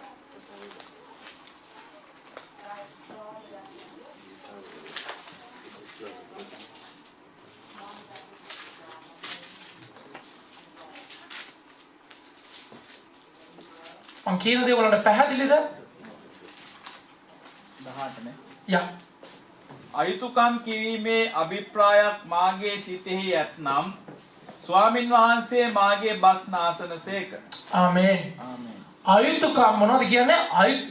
මං කියන දේ වලට පැහැදිලිද 18 නේ යා අයුතුකම් කිරීමේ අභිප්‍රායක් මාගේ සිතෙහි ඇතනම් ස්වාමින් වහන්සේ මාගේ බස් නාසනසේක ආමේන් අයුතුකම් මොනවද කියන්නේ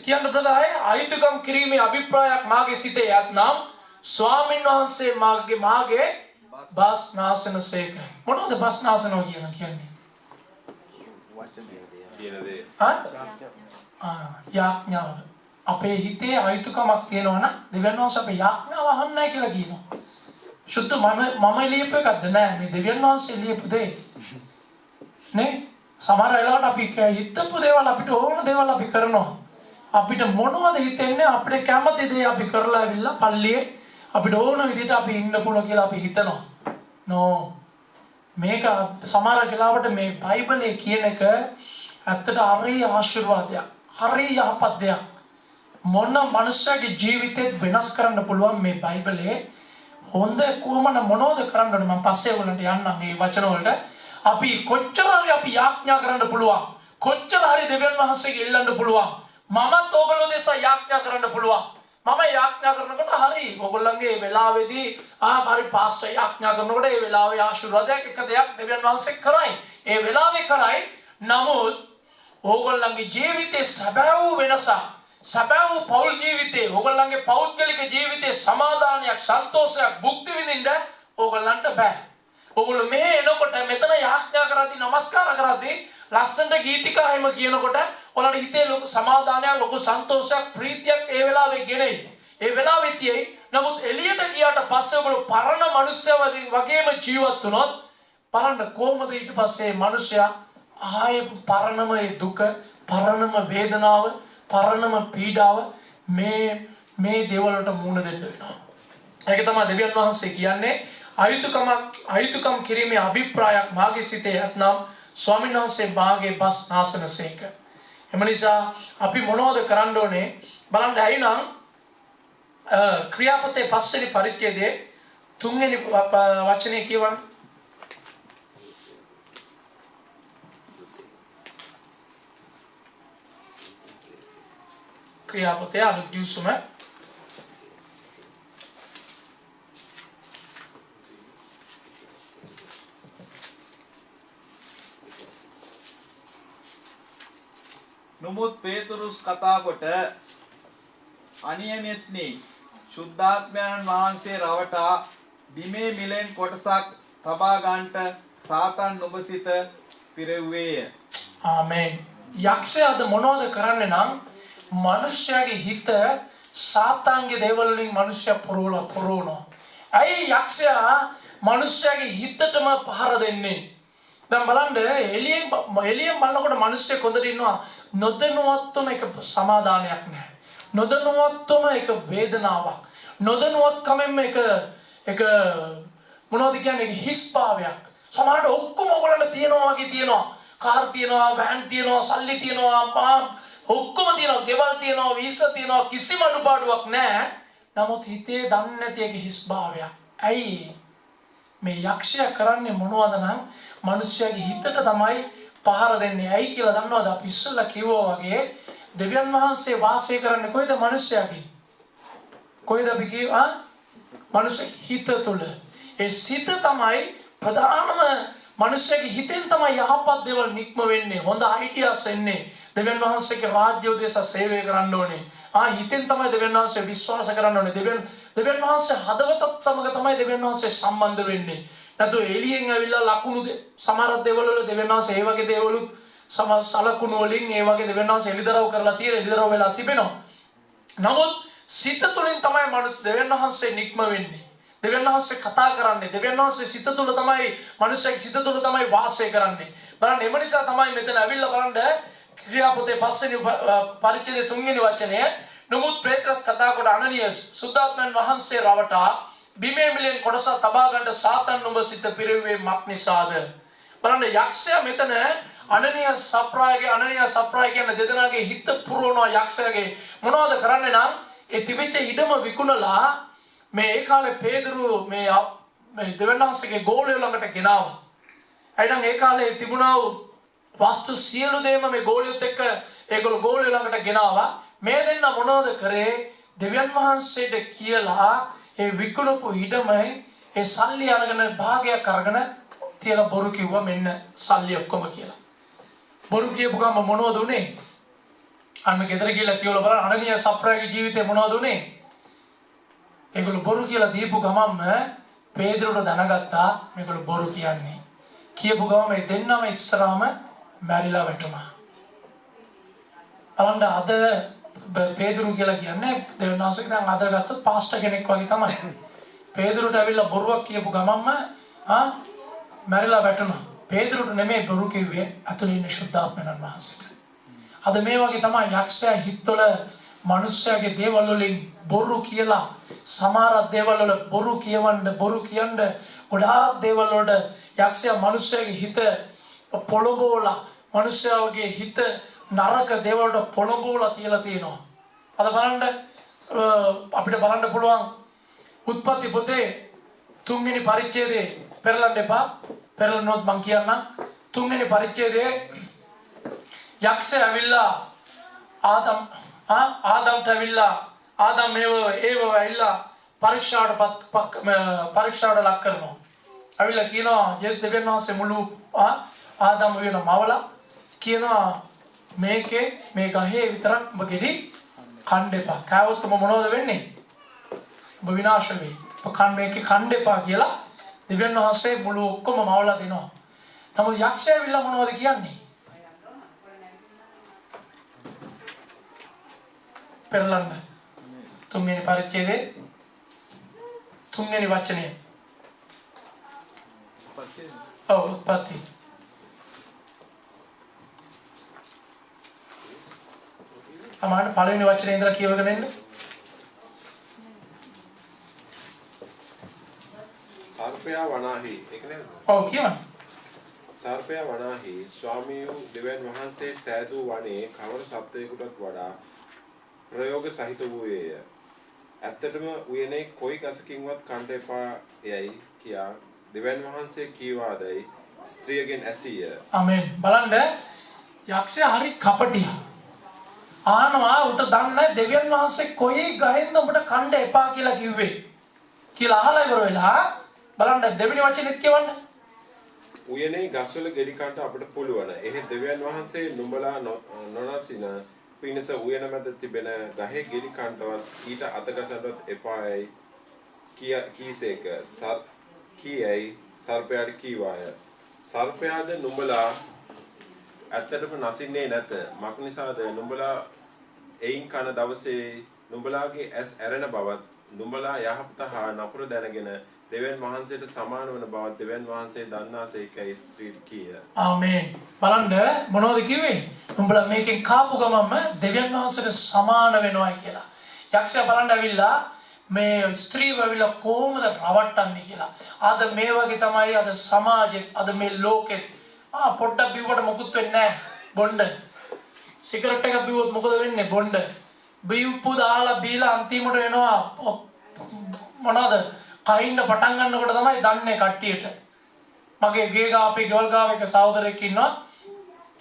කියන්න ප්‍රදාය අයුතුකම් කිරීමේ අභිප්‍රායක් මාගේ සිතේ ඇතනම් ස්වාමින් වහන්සේ මාගේ බස් නාසනසේක මොනවද බස් නාසනවා කියන්නේ කියන දේ. යාඥාව. අපේ හිතේ අයිතුකමක් තියෙනවා නම් දෙවියන් වහන්සේ අපේ යාඥාව අහන්නේ නැහැ කියලා කියනවා. සුද්ධ මම ලියපු එකක්ද නෑ මේ දෙවියන් වහන්සේ ලියපු දේ. නේ? සමහර වෙලාවට අපි හිතපු දේවල් අපිට ඕන දේවල් අපි කරනවා. අපිට මොනවද හිතෙන්නේ අපිට කැමති දේ අපි කරලා ඇවිල්ලා පල්ලියේ අපිට ඕන විදිහට අපි ඉන්න පුළුවන් කියලා අපි හිතනවා. නෝ මේක සමහර වෙලාවට මේ බයිබලයේ කියන එක ඇත්තට හරි ආශිර්වාදයක්. හරි යහපත් දෙයක්. මොන මනුස්සයාගේ ජීවිතේ වෙනස් කරන්න පුළුවන් මේ බයිබලයේ හොඳ කොහමද මොනවද කරන්න ඕනේ මම පස්සේ ඔයගලන්ට යන්නම් මේ වචන වලට. අපි කොච්චර හරි අපි යාඥා කරන්න පුළුවන්. කොච්චර හරි දෙවියන් වහන්සේගේ ඉල්ලන්න පුළුවන්. මමත් ඕගොල්ලෝ දෙසා යාඥා කරන්න පුළුවන්. මම යාඥා කරනකොට හරි ඕගොල්ලන්ගේ වෙලාවේදී හරි පාස්ටර් යාඥා කරනකොට ඒ වෙලාවේ ආශිර්වාදයක් එක දෙයක් දෙවියන් වහන්සේ කරයි. ඒ වෙලාවේ කරයි. නමුත් ඕගොල්ලන්ගේ ජීවිතේ සැබෑ වෙනසක් සැබෑ පෞල් ජීවිතේ ඕගොල්ලන්ගේ පෞද්ගලික ජීවිතේ සමාදානයක් සන්තෝෂයක් භුක්ති විඳින්න ඕගොල්ලන්ට බෑ. ඕගොල්ලෝ මෙහෙ එනකොට මෙතන යාඥා කරද්දී নমස්කාර කරද්දී ලස්සනට ගීතිකා හැම කියනකොට ඔයාලට හිතේ ලොකු සමාදානයක් ලොකු සන්තෝෂයක් ප්‍රීතියක් ඒ වෙලාවේ ගෙනෙයි. ඒ වෙලාවේ තියෙයි. නමුත් එළියට ගියාට පස්සේ ඔයගොල්ලෝ පරණ මිනිස්සු වගේම ජීවත් වුණොත් බලන්න කොහොමද ඊට පස්සේ මිනිස්සයා ආයේ පරණම දුක පරණම වේදනාව පරණම පීඩාව මේ දේවල් වලට මුහුණ දෙන්න වෙනවා. ඒක තමයි දෙවියන් වහන්සේ කියන්නේ අයුතුකම් කිරීමේ අභිප්‍රායක් මාගේ සිතේ ඇතනම් ස්වාමීන් වහන්සේ මාගේ බස් නාසනසේක. එම නිසා අපි මොනවද කරන්න ඕනේ බලන්න. ඇයිනම් ක්‍රියාපතේ 5 වෙනි පරිච්ඡේදයේ 3 වෙනි වචනේ කියවන්න. ක්‍රියාපතේ අනුග්‍යුසුම නමුත් පේතුරුස් කතා කොට අනියමෙස්නි සුද්ධාත්මයන් වහන්සේ රවටා බිමේ මිලෙන් කොටසක් තබා ගන්නට සාතන් නුඹ සිත පිරෙව්වේය. ආමේන්. යක්ෂයාද මොනවද කරන්නේ නම් මනුෂ්‍යයාගේ හිත සාතාන්ගේ දේවල් වලින් මනුෂ්‍යයා පුරවනවා. ඇයි යක්ෂයා මනුෂ්‍යයාගේ හිතටම පහර දෙන්නේ? දැන් බලන්න එළියෙන් බලනකොට මිනිස්සු කොඳට ඉන්නවා නොදැනුවත්වම එක සමාදානයක් නැහැ. නොදැනුවත්වම එක වේදනාවක්. නොදැනුවත්කමෙන් එක මොනවද කියන්නේ හිස්භාවයක්. සමහරට ඔක්කොම ඔයගොල්ලන්ට තියනවා වගේ තියනවා. කාර් තියනවා, වෑන් තියනවා, සල්ලි තියනවා, ඔක්කොම තියනවා, ගෙවල් තියනවා, වීසා තියනවා, කිසිම අඩුපාඩුවක් නැහැ. නමුත් හිතේ දන්නේ නැති එක හිස්භාවයක්. ඇයි? මේ යක්ෂයා කරන්නේ මොනවද නම් මිනිස්යාගේ හිතට තමයි පහර දෙන්නේ. ඇයි කියලා දන්නවද? අපි ඉස්සෙල්ලා කිව්වා වගේ දෙවියන් වහන්සේ වාසය කරන්නේ කොයිද? මිනිස්යාගේ. කොයිද අපි කිව්වා? මිනිස් හිත තුළ. ඒ සිත තමයි ප්‍රධානම මිනිස්යාගේ හිතෙන් තමයි යහපත් දේවල් නික්ම වෙන්නේ. හොඳ අයිඩියාස් එන්නේ. දෙවියන් වහන්සේගේ රාජ්‍ය උදෙසා සේවය කරන්න ඕනේ. හිතෙන් තමයි දෙවියන් වහන්සේ විශ්වාස කරන්න ඕනේ. දෙවියන් වහන්සේ හදවතත් සමග තමයි දෙවියන් වහන්සේ සම්බන්ධ වෙන්නේ. නැතු එළියෙන් ඇවිල්ලා ලකුණු සමහර දේවල් වල දෙවියන් වහන්සේ ඒ වගේ දේවලුත් සලකුණු වලින් ඒ වගේ දෙවියන් වහන්සේ එළිදරව් කරලා එළිදරව් වෙලා තිබෙනවා. නමුත් සිත තුළින් තමයි මනුස්ස දෙවියන් වහන්සේ නික්ම වෙන්නේ. දෙවියන් වහන්සේ කතා කරන්නේ. දෙවියන් වහන්සේ සිත තුළ තමයි මනුස්සයෙක් සිත තුළ තමයි වාසය කරන්නේ. බලන්න එම නිසා තමයි මෙතන ඇවිල්ලා බලන්න ක්‍රියාපතේ 5 වෙනි පරිච්ඡේදයේ 3 වෙනි වචනය. නමුත් පේත්‍රස් කතා කොට අනනියස් සුද්ධාත්මයන් වහන්සේ රවටා බිමේ මිලෙන් කොටස තබා ගන්නට සාතන් නුඹ සිත පිරෙව්වේ මක් නිසාද? බලන්න යක්ෂයා මෙතන අනනියස් සප්‍රාය කියන දෙදෙනාගේ හිත පුරවනවා. යක්ෂයාගේ මොනවද කරන්නේ නම් ඒ තිබිච්ච ඉඩම විකුණලා මේ ඒ කාලේ පේතුරු මේ දෙවියන් වහන්සේගේ ගෝලය ළඟට ගෙනාවා. එයිනම් ඒ කාලේ තිබුණා වස්තු සියලු දේම මේ ගෝලියොත් එක්ක ඒගොල්ලෝ ගෝලය ළඟට ගෙනාවා. මේ දෙන්න මොනවද කරේ? දෙවියන් වහන්සේට කියලා ඒ විකුණපු ඉඩමයි ඒ සල්ලි අරගෙන භාගයක් අරගෙන තියලා බොරු කිව්වා මෙන්න සල්ලි ඔක්කොම කියලා. බොරු කියපු ගම මොනවද උනේ? අන්න ගෙදර ගිහලා කියවලා බලන්න අනනිය සප්‍රායගේ ජීවිතේ මොනවද උනේ? ඒගොල්ලෝ බොරු කියලා දීපු ගමම පේදුරුට දැනගත්තා මේගොල්ලෝ බොරු කියන්නේ. කියපු ගම මේ දෙන්නම ඉස්සරහම මැරිලා වැටුණා. බලන්න අද පේදුරු කියලා කියන්නේ දෙවියන් වහන්සේ දැන් අද ගත්තොත් පාස්ටර් කෙනෙක් වගේ තමයි. පේදුරුට ඇවිල්ලා බොරුවක් කියපු ගමන්ම මැරිලා වැටුණා. පේදුරුට නෙමෙයි බොරු කිව්වේ අතුලින් ඉන්න ශුද්ධාත්මයන් වහන්සේට. අද මේ වගේ තමයි යක්ෂයා හිතවල මිනිස්යාගේ දේවල් වලින් බොරු කියලා සමහර දේවල් වල බොරු කියන්න ගොඩාක් දේවල් වලට යක්ෂයා මිනිස්යාගේ හිත පොළඹවලා මිනිස්යාගේ හිත නරක දේවල් වලට පොළඹවලා තියලා තියෙනවා. අද බලන්න අපිට බලන්න පුළුවන් උත්පත්ති පොතේ 3 වෙනි පරිච්ඡේදයේ පෙරලන්න එපා. පෙරලනොත් මං කියන්නම් 3 වෙනි පරිච්ඡේදයේ යක්ෂයා ඇවිල්ලා ආදම්ට ඇවිල්ලා ආදම් ඒව ඇවිල්ලා පරීක්ෂාවට ලක් කරනවා. ඇවිල්ලා කියනවා ජේසුස් දෙවියන් වහන්සේ මුළු ආදම් වෙන මවලා කියනවා මේ ගහේ විතරක් ඔබ ගෙඩි කන්න එපා. කෑවොත් ඔබ මොනවද වෙන්නේ? ඔබ විනාශ වෙයි. ඔබ මේකේ කන්න එපා කියලා දෙවියන් වහන්සේ මුළු ඔක්කොම මවලා දෙනවා. නමුත් යක්ෂයා ඇවිල්ලා මොනවද කියන්නේ? පෙරලන්න 3 වෙනි පරිච්ඡේදයේ 3 වෙනි වචනය. උත්පත්ති. අමාන පළවෙනි වචනේ ඉඳලා කියවගෙන එන්න. සර්පයා වනාහි ඒක නේද? ඔව් කියවන්න. සර්පයා වනාහි ස්වාමියෝ දෙවියන් වහන්සේ සෑදූ වනේ කවර සත්වයකටත් වඩා ප්‍රයෝග සහිත වූයේය. ඇත්තටම උයනේ කොයි ගසකින්වත් කන්න එපා යයි කියා දෙවියන් වහන්සේ කීවාදයි ස්ත්‍රියගෙන් ඇසීය. ආමෙන්. බලන්න යක්ෂයා හරි කපටියා. ආනවා උට දන්නේ දෙවියන් වහන්සේ කොයි ගහෙන්ද උඹට කන්න එපා කියලා කිව්වේ කියලා අහලා ඉවර වෙලා බලන්න දෙවෙනි වචනේත් කියවන්න. උයනේ ගස්වල ගෙඩි කන්න අපිට පුළුවන්. එහෙත් දෙවියන් වහන්සේ නුඹලා නොනසින පිණිස උයන මැද තිබෙන ගහේ ගෙඩි කන්නවත් ඊට අතගසන්නවත් එපායි කීසේක කීයයි සර්පයාට කීවාය. සර්පයාද නුඹලා ඇත්තටම නසින්නේ නැත. මක් නිසාද නුඹලා එයින් කන දවසේ නුඹලාගේ ඇස් ඇරෙන බවත් නුඹලා යහපත හා නපුර දැනගෙන දෙවියන් වහන්සේට සමාන වන බවත් දෙවියන් වහන්සේ දන්නාසේකයි ස්ත්‍රීට කීය. ආමේන්. බලන්න මොනවද කිව්වේ? නුඹලා මේකෙන් කාපු ගමන්ම දෙවියන් වහන්සේට සමාන වෙනවා කියලා. යක්ෂයා බලන්න ඇවිල්ලා මේ ස්ත්‍රීව ඇවිල්ලා කොහොමද රවට්ටන්නේ කියලා. අද මේ වගේ තමයි අද සමාජෙත් අද මේ ලෝකෙත් පොඩ්ඩක් බිව්වට මොකුත් වෙන්නේ නැහැ. බොණ්ඩ. සිගරට් එකක් බිව්වොත් මොකද වෙන්නේ? බොණ්ඩ. බිව්පු දාලා බීලා අන්තිමට වෙනවා මොනවාද? කහින්න පටන් ගන්නකොට තමයි දන්නේ කට්ටියට. මගේ ගේ ගාපේ ගෙවල් ගාව එක සහෝදරයෙක් ඉන්නවා.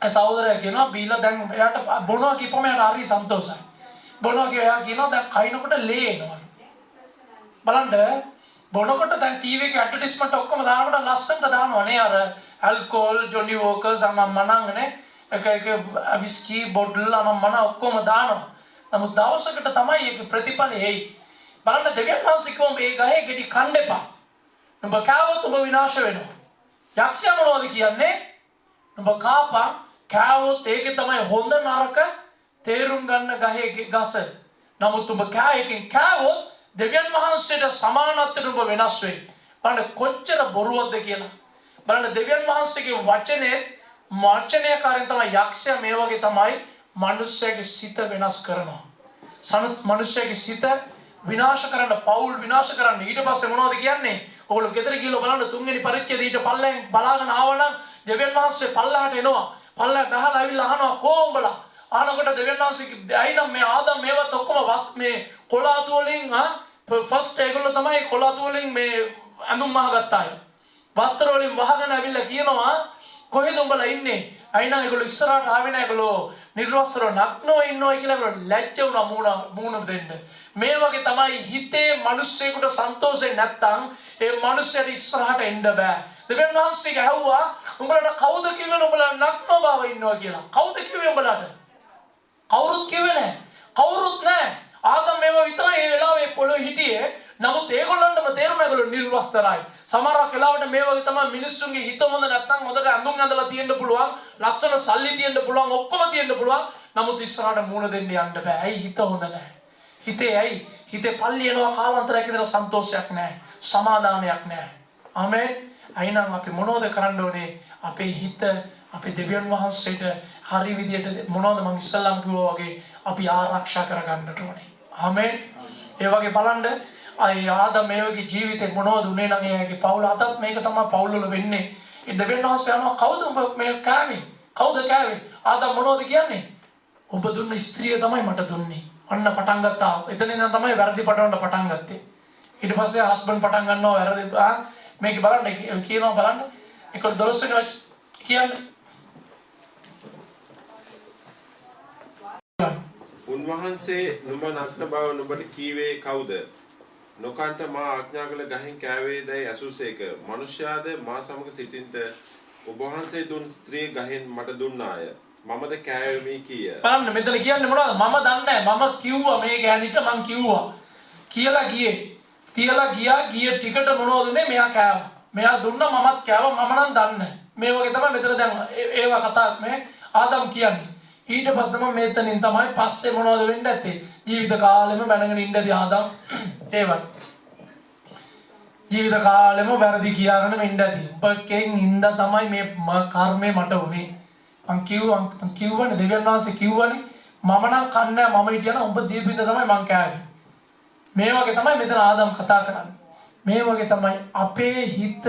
ඒ සහෝදරයා කියනවා බීලා දැන් එයාට බොනවා කිව්වම එයාට හරි සන්තෝෂයි. බොනවා කියලා එයා කියනවා දැන් කහිනකොට ලේ එනවා. බලන්න බොනකොට දැන් ටීවී එකේ ඇඩ්වර්ටයිස්මන්ට් ඔක්කොම දානකොට ලස්සනට දානවා නේ අර ඇල්කොහොල් ජොනි වෝකර් සමමනංගනේ එක විස්කි බොටල් අනම්මන ඔක්කොම දානවා. නමුත් දවසකට තමයි ඒක ප්‍රතිඵල එයි. බලන්න දෙවියන් වහන්සේ කිව්වම මේ ගහේ ගෙඩි කන්න එපා. නුඹ කෑවොත් ඔබ විනාශ වෙනවා. යක්ෂයා මොනවද කියන්නේ? නුඹ කාපන් කෑවොත් ඒකේ තමයි හොඳ නරක තේරුම් ගන්න ගහේ ගස. නමුත් නුඹ කෑයකින් කෑවොත් දෙවියන් වහන්සේට සමානත්වයට නුඹ වෙනස් වෙයි. බලන්න කොච්චර බොරුවක්ද කියලා. බලන්න දෙවියන් වහන්සේගේ වචනයකාරයෙන් තමයි යක්ෂයා මේ වගේ තමයි මිනිස්සයාගේ සිත වෙනස් කරනවා. මිනිස්සයාගේ සිත විනාශ කරන්න, පෞල් විනාශ කරන්න. ඊට පස්සේ මොනවද කියන්නේ? ඔයගොල්ලෝ ගෙදර ගිහලා බලන්න 3 වෙනි පරිච්ඡේදය ඊට පල්ලෙන් බලාගෙන ආවනම් දෙවියන් වහන්සේ පල්ලහට එනවා. පල්ලහට ගහලා ආවිල්ලා අහනවා කොඹලා. අහනකොට දෙවියන් වහන්සේ අයිනම් මේ ආදම් මේවත් ඔක්කොම මේ කොළාතු වලින් ෆස්ට් ඒගොල්ලෝ තමයි කොළාතු වලින් මේ ඇඳුම් මහගත්තා අය. වස්ත්‍ර වලින් වහගෙන ආවිල්ලා කියනවා කොහෙද උඹලා ඉන්නේ? අයිනම් ඒගොල්ලෝ ඉස්සරහට ආවේ නැහැ. ඒගොල්ලෝ නිර්වස්ත්‍රව නග්නව ඉන්නවා කියලා ලැජ්ජ වුණා මූණ දෙන්න. මේ වගේ තමයි හිතේ මිනිස්සෙකුට සන්තෝෂේ නැත්තම් ඒ මිනිස්සයාට ඉස්සරහට එන්න බෑ. දෙවියන් වහන්සේ ඇහුවා උඹලට කවුද කිව්වේ උඹලා නග්නව බව ඉන්නවා කියලා? කවුද කිව්වේ උඹලට? කවුරුත් කිව්වේ නැහැ. කවුරුත් නැහැ. ආදම් මේවා විතරයි ඒ වෙලාවේ පොළොවේ හිටියේ. නමුත් ඒගොල්ලන්ටම තේරුණා ඒගොල්ලෝ නිර්වස්තරයි. සමහරක් වෙලාවට මේ වගේ තමයි මිනිස්සුන්ගේ හිත හොඳ නැත්නම් හොඳට ඇඳුම් ඇඳලා තියෙන්න පුළුවන්, ලස්සන සල්ලි තියෙන්න පුළුවන්, ඔක්කොම තියෙන්න පුළුවන්. නමුත් ඉස්සරහට මූණ දෙන්න යන්න බෑ. ඇයි? හිත හොඳ නැහැ. හිතේ ඇයි? හිතේ පල්ලි එනවා කාලාන්තරයක් ඉඳලා සන්තෝෂයක් නැහැ. සමාදානයක් නැහැ. ආමෙන්. අයිනම් අපි මොනවද කරන්න ඕනේ? අපේ හිත අපේ දෙවියන් වහන්සේට හරි විදියට මොනවද මම ඉස්සල්ලාම කිව්වා වගේ අපි ආරක්ෂා කරගන්නට ඕනේ. ආමෙන්. ඒ වගේ බලන්න අය ආදම් මේ වගේ ජීවිතේ මොනවද උනේ නම් එයාගේ පවුල අතත් මේක තමයි පවුල වල වෙන්නේ. ඒ දෙවියන් වහන්සේ අහනවා කවුද ඔබ මේ කෑවේ? කවුද කෑවේ? ආදම් මොනවද කියන්නේ? ඔබ දුන්න ස්ත්‍රිය තමයි මට දුන්නේ. අන්න පටන් ගත්තා. එතන ඉඳන් තමයි වැරදි පටන් ගත්තේ. ඊට පස්සේ හස්බන්ඩ් පටන් ගන්නවා වැරදි මේක බලන්න කියනවා බලන්න 11 වෙනි වචන කියන්නේ උන්වහන්සේ නුඹ නක්න බව නුඹට කීවේ කවුද? නොකන්ට මා ආඥා කළ ගහෙන් කෑවේදයි ඇසුසේක. මනුෂ්‍යයාද මා සමග සිටින්ට ඔබ වහන්සේ දුන් ස්ත්‍රී ගහෙන් මට දුන්නාය. මමද කෑවෙමි කීය. බලන්න මෙතන කියන්නේ මොනවද? මම දන්නේ නැහැ. මම කිව්වා මේ ගෑනිට මං කිව්වා. කියලා ගියේ. තියලා ගිය ටිකට මොනවද උනේ? මෙයා කෑවා. මෙයා දුන්නා මමත් කෑවා. මම නම් දන්නේ. මේ වගේ තමයි මෙතන දැන් ඒවා කතා මේ ආදම් කියන්නේ. ඊට පස්සේ තමයි මෙතනින් තමයි පස්සේ මොනවද වෙන්නේ නැත්තේ? ජීවිත කාලෙම බැනගෙන ඉඳදී ආදම් ඒවත් ජීවිත කාලෙම වැරදි කියාගෙන ඉඳදී. ඔබකෙන් ඉඳ තමයි මේ කර්මය මට උනේ. මං කිව්වනේ දෙවියන් වහන්සේ කිව්වනේ මම නම් කන්නේ මම හිටියනම් ඔබ දීපින්ද තමයි මං කෑවේ. මේ වගේ තමයි මෙතන ආදම් කතා කරන්නේ. මේ වගේ තමයි අපේ හිත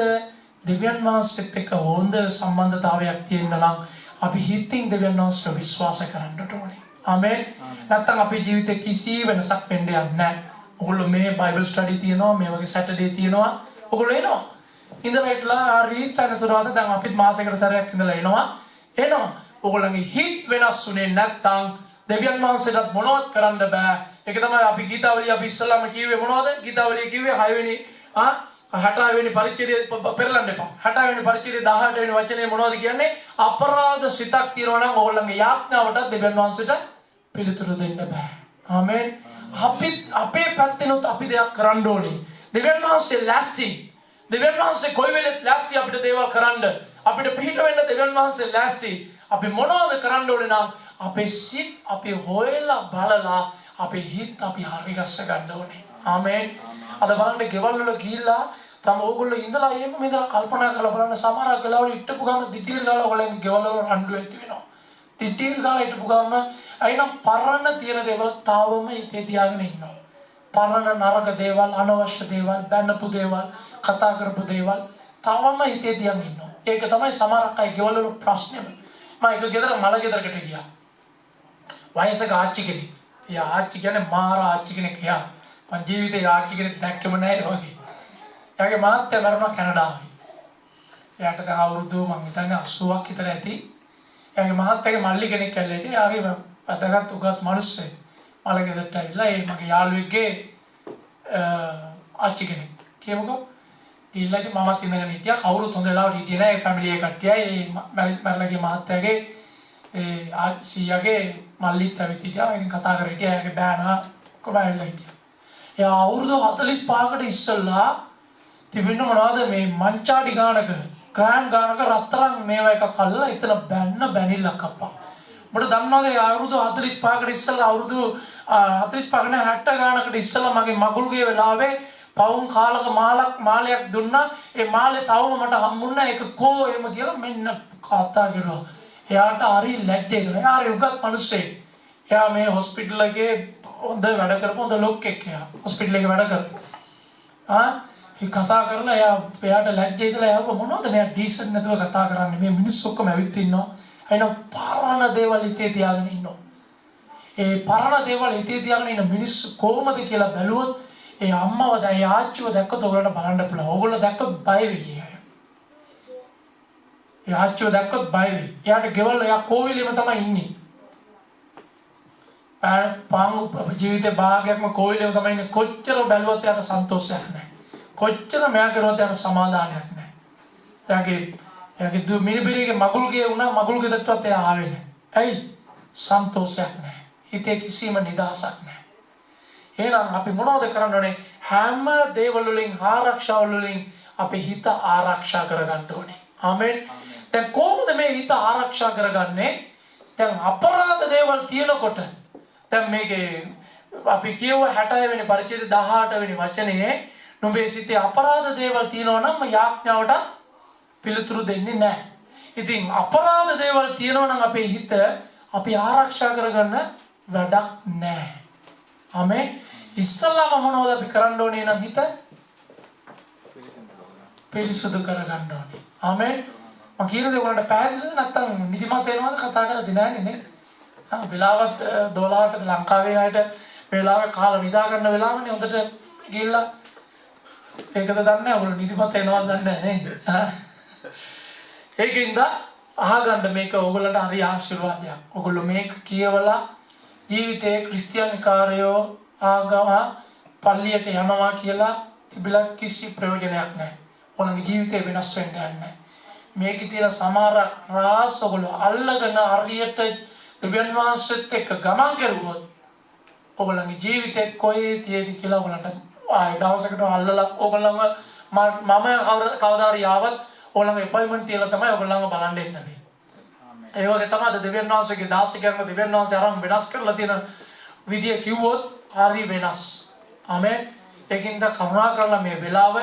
දෙවියන් වහන්සේත් එක්ක හොඳ සම්බන්ධතාවයක් තියෙන්න නම් අපි හිතින් දෙවියන් වහන්සේට විශ්වාස කරන්නට ඕනේ. ආමෙන්. නැත්නම් අපේ ජීවිතේ කිසි වෙනසක් වෙන්නේ නැහැ. ඔයගොල්ලෝ මේ බයිබල් ස්ටඩි තියනවා, මේ වගේ සැටර්ඩේ තියනවා. ඔයගොල්ලෝ එනවා. ඉඳලා ඉట్లా රීත් සනසුරාද දැන් අපිත් මාසයකට සැරයක් ඉඳලා එනවා. ඔයගොල්ලන්ගේ හිත වෙනස් වුනේ නැත්නම් දෙවියන් වහන්සේට මොනවත් කරන්න බෑ. ඒක තමයි අපි ගීතාවලිය අපි ඉස්සල්ලාම කිව්වේ මොනවද? ගීතාවලිය කිව්වේ 6 වෙනි 60 වෙනි පරිච්ඡේදය පෙරලන්න එපා. 60 වෙනි පරිච්ඡේදයේ 18 වෙනි වචනේ මොනවද කියන්නේ? අපරාධ සිතක් තියෙනවා නම් ඕගොල්ලන්ගේ යාඥාවට දෙවියන් වහන්සේට පිළිතුරු දෙන්න බෑ. ආමෙන්. අපේ පැත්තෙනුත් අපි දෙයක් කරන්න ඕනේ. දෙවියන් වහන්සේ ලෑස්ති. දෙවියන් වහන්සේ කොයි වෙලෙත් ලෑස්ති අපිට දේවල් කරන්න. අපිට පිහිට වෙන්න දෙවියන් වහන්සේ ලෑස්ති. අපි මොනවද කරන්න ඕනේ නම් අපේ සිත් අපි හොයලා බලලා අපේ හිත අපි හරි ගස්ස ගන්න ඕනේ. ආමෙන්. අද බලන්න ගෙවල් වල ගිහිල්ලා තම ඕගොල්ලෝ ඉඳලා එහෙම ඉඳලා කල්පනා කරලා බලන්න සමහරක් වෙලාවට ඉට්ටපු ගම දිටිර ගාලා ඔයගොල්ලන්ගේ ගෙවල් වල රණ්ඩු ඇති වෙනවා. දිටිර ගාලා ඉට්ටපු ගම අයිනම් පරණ තියෙන දේවල් තාවම හිතේ තියාගෙන ඉන්නවා. පරණ නරක දේවල්, අනවශ්‍ය දේවල්, බැනපු දේවල්, කතා කරපු දේවල් තාවම හිතේ තියාගෙන ඉන්නවා. ඒක තමයි සමහරක් අය ගෙවල් වල ප්‍රශ්නේම. මම එක ගෙදර මල ගෙදරකට ගියා. වයසක ආච්චි කෙනෙක්. එයා ආච්චි කියන්නේ මාර ආච්චි කෙනෙක්. එයා මං ජීවිතේ ආච්චි කෙනෙක් දැක්කම නැහැ වගේ. එයාගේ මාත්‍යා මරණ කැනඩාවේ. එයාට දැන් අවුරුදු මං හිතන්නේ 80ක් විතර ඇති. එයාගේ මහත්තයාගේ මල්ලි කෙනෙක් ඇවිල්ලා හිටියේ. හරි වැදගත් උගත් මිනිස්සෙක්. මල ගෙදරට ඇවිල්ලා ඒ මගේ යාළුවෙක්ගේ ආච්චි කෙනෙක්. කියමුකෝ. ඊළඟ මමත් ඉඳගෙන හිටියා. කවුරුත් හොඳ වෙලාවට හිටියේ නැහැ. ඒ ෆැමිලි එක කට්ටියයි. ඒ මරණගේ මහත්තයාගේ ඒ ආච්චියාගේ මල්ලිත් ඇවිත් හිටියා. ඉතින් කතා කරලා හිටියා. එයාගේ බෑනා කොබයිලා හිටියා. එයා අවුරුදු 45කට ඉස්සෙල්ලා තිබෙන්න මොනවද මේ මංචාඩි ගානක ග්‍රෑම් ගානක රත්තරන් මේවා එකක් අල්ලලා එතන බැනිල්ලක් අප්පා. ඔබට දන්නවද අවුරුදු 45කට ඉස්සෙල්ලා අවුරුදු 45 නේ 60 ගානකට ඉස්සෙල්ලා මගේ මගුල්ගේ වෙලාවේ පවුන් කාලක මාලයක් දුන්නා. ඒ මාලේ තවම මට හම්බුණා. ඒක කෝ එහෙම කියලා මෙන්න කතා කරුවා. එයාට හරි ලැජ්ජයි. එයා හරි උගත් මිනිස්සෙක්. එයා මේ හොස්පිටල් එකේ හොඳ වැඩ කරපු හොඳ ලොක්ෙක් එයා. හොස්පිටල් එකේ වැඩ කරපු. ඒ කතා කරලා එයාට ලැජ්ජයි ඉතලා එයා මොනවද මෙයා ඩීසන්ට් නැතුව කතා කරන්නේ. මේ මිනිස්සු ඔක්කොම ඇවිත් ඉන්නවා. අයින පරණ දේවල් හිතේ තියාගෙන ඉන්නවා. ඒ පරණ දේවල් හිතේ තියාගෙන ඉන්න මිනිස්සු කොහොමද කියලා බැලුවොත් ඒ අම්මව දැන් ආච්චිව දැක්කොත් ඔයගොල්ලන්ට බලන්න පුළුවන්. ඔයගොල්ලෝ දැක්කොත් බය වෙයි. ඒ ආච්චිව දැක්කොත් බය වෙයි. එයාට ගෙවල් එයා කෝවිලෙම තමයි ඉන්නේ. පාංගු ජීවිතේ භාගයක්ම කෝවිලෙම තමයි ඉන්නේ. කොච්චර බැලුවත් එයාට සන්තෝෂයක් නැහැ. කොච්චර මෙයා කරුවත් එයාට සමාදානයක් නැහැ. එයාගේ මිනිබිරිගේ මගුල්ගේ වුණා මගුල්ගේ දක්වත් එයා ආවේ නැහැ. ඇයි? සන්තෝෂයක් නැහැ. හිතේ කිසිම නිදහසක් නැහැ. එහෙනම් අපි මොනවද කරන්න ඕනේ? හැම දේවල් වලින් ආරක්ෂාවල් වලින් අපේ හිත ආරක්ෂා කරගන්න ඕනේ. ආමෙන්. දැන් කොහොමද මේ හිත ආරක්ෂා කරගන්නේ? දැන් අපරාධ දේවල් තියෙනකොට දැන් මේකේ අපි කියව 66 වෙනි පරිච්ඡේද 18 වෙනි වචනේ නුඹේ සිතේ අපරාධ දේවල් තියෙනවා නම් යාඥාවට පිළිතුරු දෙන්නේ නැහැ. ඉතින් අපරාධ දේවල් තියෙනවා නම් අපේ හිත අපි ආරක්ෂා කරගන්න වැඩක් නැහැ. ආමෙන්. ඉස්සල්ලාම මොනවද අපි කරන්න ඕනේ නම් හිත පිරිසුදු කරගන්න ඕනේ. ආමෙන්. මම කියන දේ ඔයාලට පැහැදිලිද නැත්නම් නිදිමත එනවද කතා කරලා දිනන්නේ නේ? වෙලාවත් 12ට ලංකාවේ ආයත වෙලාවේ කාලා නිදා ගන්න වෙලාවනේ හොඳට ගිහිල්ලා ඒකද දන්නේ නැහැ ඔයගොල්ලෝ නිදිමත එනවද දන්නේ නැහැ නේ. ඒකින්ද අහගන්න මේක ඔයගොල්ලන්ට හරි ආශිර්වාදයක්. ඔයගොල්ලෝ මේක කියවලා ජීවිතේ ක්‍රිස්තියානිකාරයෝ ආගම පල්ලියට යනවා කියලා තිබිලා කිසි ප්‍රයෝජනයක් නැහැ. ඔයගොල්ලන්ගේ ජීවිතේ වෙනස් වෙන්නේ නැහැ. මේකේ තියෙන සමහර රාස් ඔයගොල්ලෝ අල්ලගෙන හරියට දෙවියන් වහන්සේත් එක්ක ගමන් කරුවොත් ඔයගොල්ලන්ගේ ජීවිතේ කොහේ තියෙදි කියලා ඔයගොල්ලන්ට ආය දවසකට අල්ලලා ඔයගොල්ලන්ව මම කවදා හරි ආවත් ඔයගොල්ලන්ගේ අපොයින්ට්මන්ට් තියලා තමයි ඔයගොල්ලන්ව බලන්න එන්නේ. ඒ වගේ තමයි දෙවියන් වහන්සේගේ දාසිකයන්ව දෙවියන් වහන්සේ අරන් වෙනස් කරලා තියෙන විදිය කිව්වොත් හරි වෙනස්. ආමෙන්. ඒකින්ද කරුණා කරලා මේ වෙලාව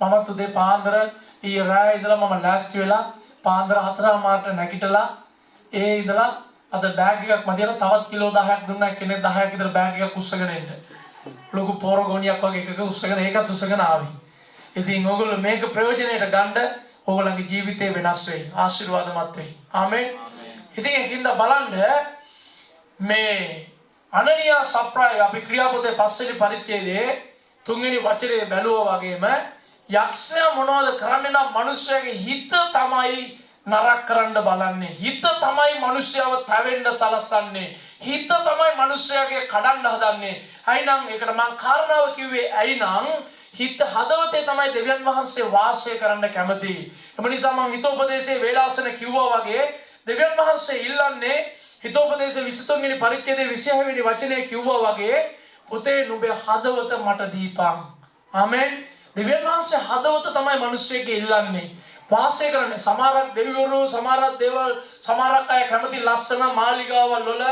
මම උදේ පාන්දර ඊ රාය ඉඳලා මම ලෑස්ති වෙලා පාන්දර 4:00 නැගිටලා ඒ ඉඳලා අද බෑග් එකක් මදියලා තවත් කිලෝ 10ක් දුන්නා කෙනෙක් 10ක් විතර බෑග් එකක් උස්සගෙන එන්න. ලොකු පොරගෝනියක් වගේ එකක උස්සගෙන ඒකත් උස්සගෙන ආවි. ඉතින් ඕගොල්ලෝ මේක ප්‍රයෝජනෙට ගන්න ඕගොල්ලන්ගේ ජීවිතේ වෙනස් වෙයි. ආශිර්වාදමත් වෙයි. ආමෙන්. ඉතින් ඒකින්ද බලන්න මේ අනනියා සප්‍රාය අපි ක්‍රියාපදයේ පස්වෙනි පරිච්ඡේදයේ තුන්වෙනි වචනේ බැලුවා වගේම යක්ෂයා මොනවද කරන්නේ නම් මිනිස්යාගේ හිත තමයි නරක කරන්න බලන්නේ. හිත තමයි මිනිස්යාව තැවෙන්න සලසන්නේ. හිත තමයි මිනිස්යාගේ කඩන්න හදන්නේ. අයිනම් ඒකට මම කාරණාව කිව්වේ අයිනම් හිත හදවතේ තමයි දෙවියන් වහන්සේ වාසය කරන්න කැමති. එම නිසා මම හිතෝපදේශයේ වේලාසන කිව්වා වගේ දෙවියන් වහන්සේ ඉල්ලන්නේ හිතෝපදේශයේ 23 වෙනි පරිච්ඡේදයේ 26 වෙනි වචනේ කිව්වා වගේ පුතේ නුඹේ හදවත මට දීපන්. ආමෙන්. දෙවියන් වහන්සේ හදවත තමයි මිනිස්සෙක් ඉල්ලන්නේ. වාසය කරන්නේ සමහරක් දෙවිවරු සමහරක් දේවල් සමහරක් අය කැමති ලස්සන මාලිගාවල් වල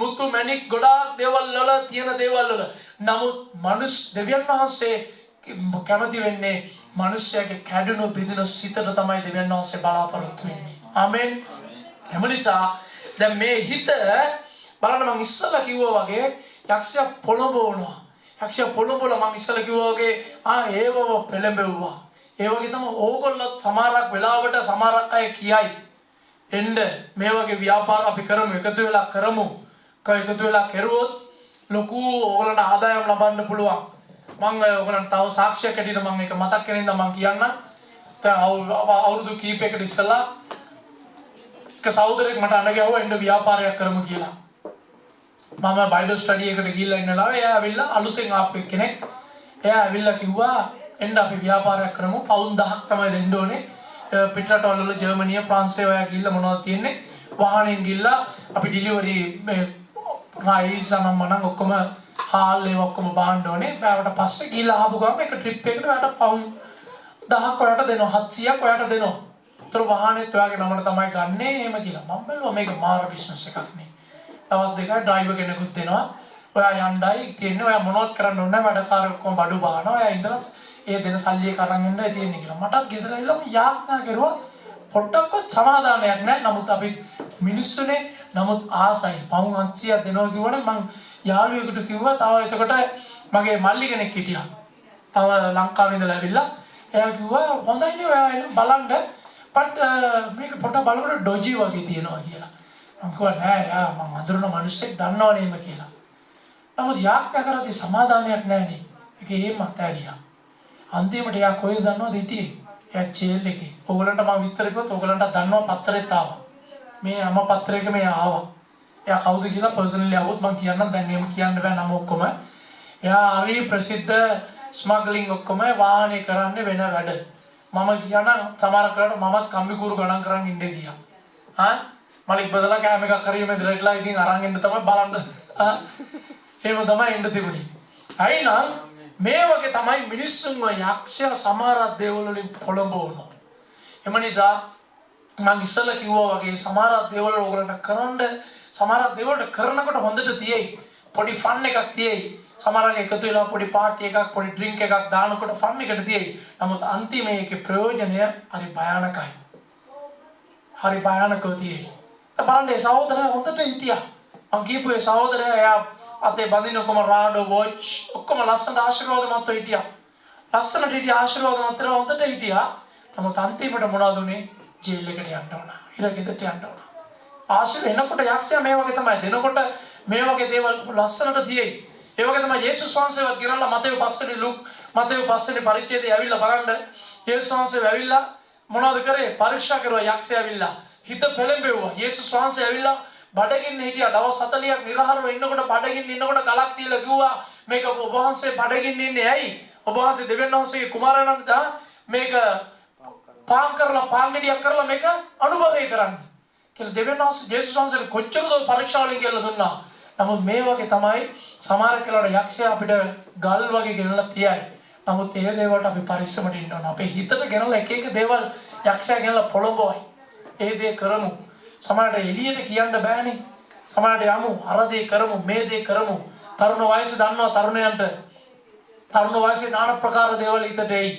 මුතු මැණික් ගොඩාක් දේවල් වල තියෙන දේවල් වල. නමුත් දෙවියන් වහන්සේ කැමති වෙන්නේ මිනිස්යාගේ කැඩුණු බිඳුණු සිතට තමයි දෙවියන් වහන්සේ බලාපොරොත්තු වෙන්නේ. ආමෙන්. එම නිසා දැන් මේ හිත බලන්න මම ඉස්සලා කිව්වා වගේ යක්ෂයා පොළඹවනවා. යක්ෂයා පොළඹවල මම ඉස්සලා කිව්වා වගේ ඒවව පෙළඹෙව්වා. ඒ වගේ තමයි ඕගොල්ලොත් සමහරක් වෙලාවට සමහරක් අය කියයි එන්න මේ වගේ ව්‍යාපාර අපි කරමු එකතු වෙලා කරමු. එකතු වෙලා කරුවොත් ලොකු ඕගොල්ලන්ට ආදායම් ලබන්න පුළුවන්. මම ඔයගොල්ලන්ට තව සාක්ෂියක් ඇටියට මම ඒක මතක් කරගෙන මම කියන්න. දැන් අවුරුදු කීපයකට ඉස්සලා එක සහෝදරයෙක් මට අඬ ගැහුවා එන්න ව්‍යාපාරයක් කරමු කියලා. මම බයිබල් ස්ටඩි එකට ගිහිල්ලා ඉන්නලා එයා ඇවිල්ලා අලුතෙන් ආපු කෙනෙක්. එයා ඇවිල්ලා කිව්වා එන්න අපි ව්‍යාපාරයක් කරමු. පවුන් 1000ක් තමයි දෙන්න ඕනේ. පිටරටවල වල ජර්මනිය ප්‍රංශය ඔයා ගිහිල්ලා මොනවද තියෙන්නේ? වාහනෙන් ගිහිල්ලා අපි ඩිලිවරි මේ රයිස් අනම්මනම් ඔක්කොම හාල් ඒ ඔක්කොම බාන්න ඕනේ. බෑවට පස්සේ ගිහිල්ලා ආපු ගමන් එක ට්‍රිප් එකකට ඔයාට පවුන් 1000ක් ඔයාට දෙනවා 700ක් ඔයාට දෙනවා. ඒතර වාහනේත් ඔයාගේ නමට තමයි ගන්නෙ එහෙම කියලා. මම බැලුවා මේක මාර බිස්නස් එකක් නේ. දවස් දෙකක් ඩ්‍රයිවර් කෙනෙකුත් දෙනවා. ඔයා යන්නයි තියෙන්නේ. ඔයා මොනවත් කරන්න ඕනේ නැහැ. වැඩකාර ඔක්කොම බඩු බානවා. ඔයා ඉඳලා ඒ දෙන සල්ලි එක අරන් එන්නයි තියෙන්නේ කියලා. මටත් ගෙදර ඇවිල්ලා යාඥා කරුවා. පොට්ටක්වත් සමාදානයක් නැහැ. නමුත් අපි මිනිස්සුනේ නමුත් ආසයි. පවුන් 700ක් දෙනවා කිව්වනේ මං යාළුවෙකුට කිව්වා. තව එතකොට මගේ මල්ලි කෙනෙක් හිටියා. තව ලංකාවේ ඉඳලා ඇවිල්ලා. එයා කිව්වා හොඳයිනේ ඔයා එන්න බලන්න. මේක පොට්ට බලනකොට ඩොජි වගේ තියෙනවා කියලා. මම කිව්වා නෑ යා මම අඳුරන මිනිස්සෙක් දන්නවනේ එම කියලා. නමුත් යාඥා කරද්දී සමාදානයක් නැහනේ. ඒක එහෙම අතෑරියා. අන්තිමට යා කොහෙද දන්නවද හිටියේ? එයා ජේල් එකේ. ඕගලන්ට මම විස්තර කිව්වොත් ඕගලන්ට දන්නවා පත්තරෙත් ආවා. මේ අම පත්‍රයක මේ ආවා. එයා කවුද කියලා පර්සනලි આવොත් මම කියන්නම් දැන් එහෙම කියන්න බෑ නම ඔක්කොම. එයා හරි ප්‍රසිද්ධ ස්මග්ලිං ඔක්කොම වාහනේ කරන්නේ වෙන වැඩ. මම කියනවා සමහර කරලා මමත් කම්බි කුරු ගණන් කරන් ඉන්නේ ගියා. මලික් බදලා කෑම එකක් හරි මේ දිරටලා ඉතින් අරන් එන්න තමයි බලන්න. එහෙම තමයි එන්න තිබුණේ. ඇයි නම් මේ වගේ තමයි මිනිස්සුන්ව යක්ෂයා සමහර දේවල් වලින් පොළඹවනවා. එම නිසා මම ඉස්සෙල්ලා කිව්වා වගේ සමහර දේවල් ඕගලන්ට කරන්න සමහර දේවල් කරනකොට හොඳට තියෙයි. පොඩි ෆන් එකක් තියෙයි. සමහරවිට එකතු වෙලා පොඩි පාටි එකක් පොඩි ඩ්‍රින්ක් එකක් දානකොට ෆන් එකට තියෙයි. නමුත් අන්තිමේ ඒකේ ප්‍රයෝජනය හරි භයානකයි. හරි භයානකව තියෙයි. බලන්න ඒ සහෝදරයා හොඳට හිටියා. මං කියපු ඒ සහෝදරයා එයා අතේ බඳින ඔක්කොම රාඩෝ වොච් ඔක්කොම ලස්සනට ආශිර්වාදමත්ව හිටියා. ලස්සනට හිටියා ආශිර්වාදමත්ව හොඳට හිටියා. නමුත් අන්තිමට මොනවද උනේ? ජේල් එකට යන්න ඕන. ඉරගෙදරට යන්න ඕන. ආශිර්වාද එනකොට යක්ෂයා මේ වගේ තමයි දෙනකොට මේ වගේ දේවල් ලස්සනට තියෙයි. ඒ වගේ තමයි යේසුස් වහන්සේවත් ගෙනල්ලා මතෙව් 5 පරිච්ඡේදයේ ඇවිල්ලා බලන්න යේසුස් වහන්සේ ඇවිල්ලා මොනවද කරේ? පරීක්ෂා කරුවා යක්ෂයා ඇවිල්ලා. හිත පෙළඹෙව්වා. යේසුස් වහන්සේ ඇවිල්ලා බඩගින්න හිටියා. දවස් 40ක් නිරහරව ඉන්නකොට බඩගින්න ඉන්නකොට ගලක් තියලා කිව්වා මේක ඔබ වහන්සේ බඩගින්න ඉන්නේ ඇයි? ඔබ වහන්සේ දෙවියන් වහන්සේගේ කුමාරයාණන් මේක පාන් කරලා පාන් ගෙඩියක් කරලා මේක අනුභවය කරන්න. කියලා දෙවියන් වහන්සේ යේසුස් වහන්සේට කොච්චරද පරීක්ෂා වලින් කියලා දුන්නා. නමුත් මේ වගේ තමයි සමහර කෙනාට යක්ෂයා අපිට ගල් වගේ ගෙනලා තියයි. නමුත් ඒ දේවල්ට අපි පරිස්සමට ඉන්න ඕන. අපේ හිතට ගෙනලා එක දේවල් යක්ෂයා ගෙනලා පොළඹවයි. ඒ දේ කරමු. සමහරට එළියට කියන්න බෑනේ. සමහරට යමු අර දේ කරමු මේ දේ කරමු. තරුණ වයසේ දන්නවා තරුණයන්ට තරුණ වයසේ নানা ප්‍රකාර දේවල් හිතට එයි.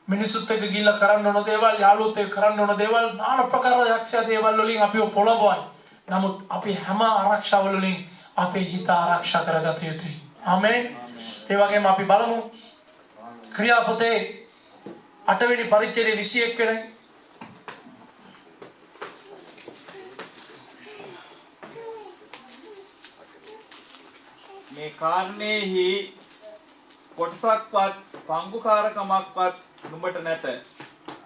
මිනිසුත් එක්ක ගිහිල්ලා කරන්න ඕන දේවල් යාළුවොත් එක්ක කරන්න ඕන දේවල් নানা ප්‍රකාර යක්ෂයා දේවල් වලින් අපිව පොළඹවයි. නමුත් අපි හැම ආරක්ෂාවල වලින් අපේ හිත ආරක්ෂා කරගත යුතුයි. ආමේන්. ඒ වගේම අපි බලමු ක්‍රියාපතේ 8 වෙනි පරිච්ඡේදයේ 21 වෙනි මේ කාරණේහි කොටසක්වත් පංගුකාරකමක්වත් නුඹට නැත.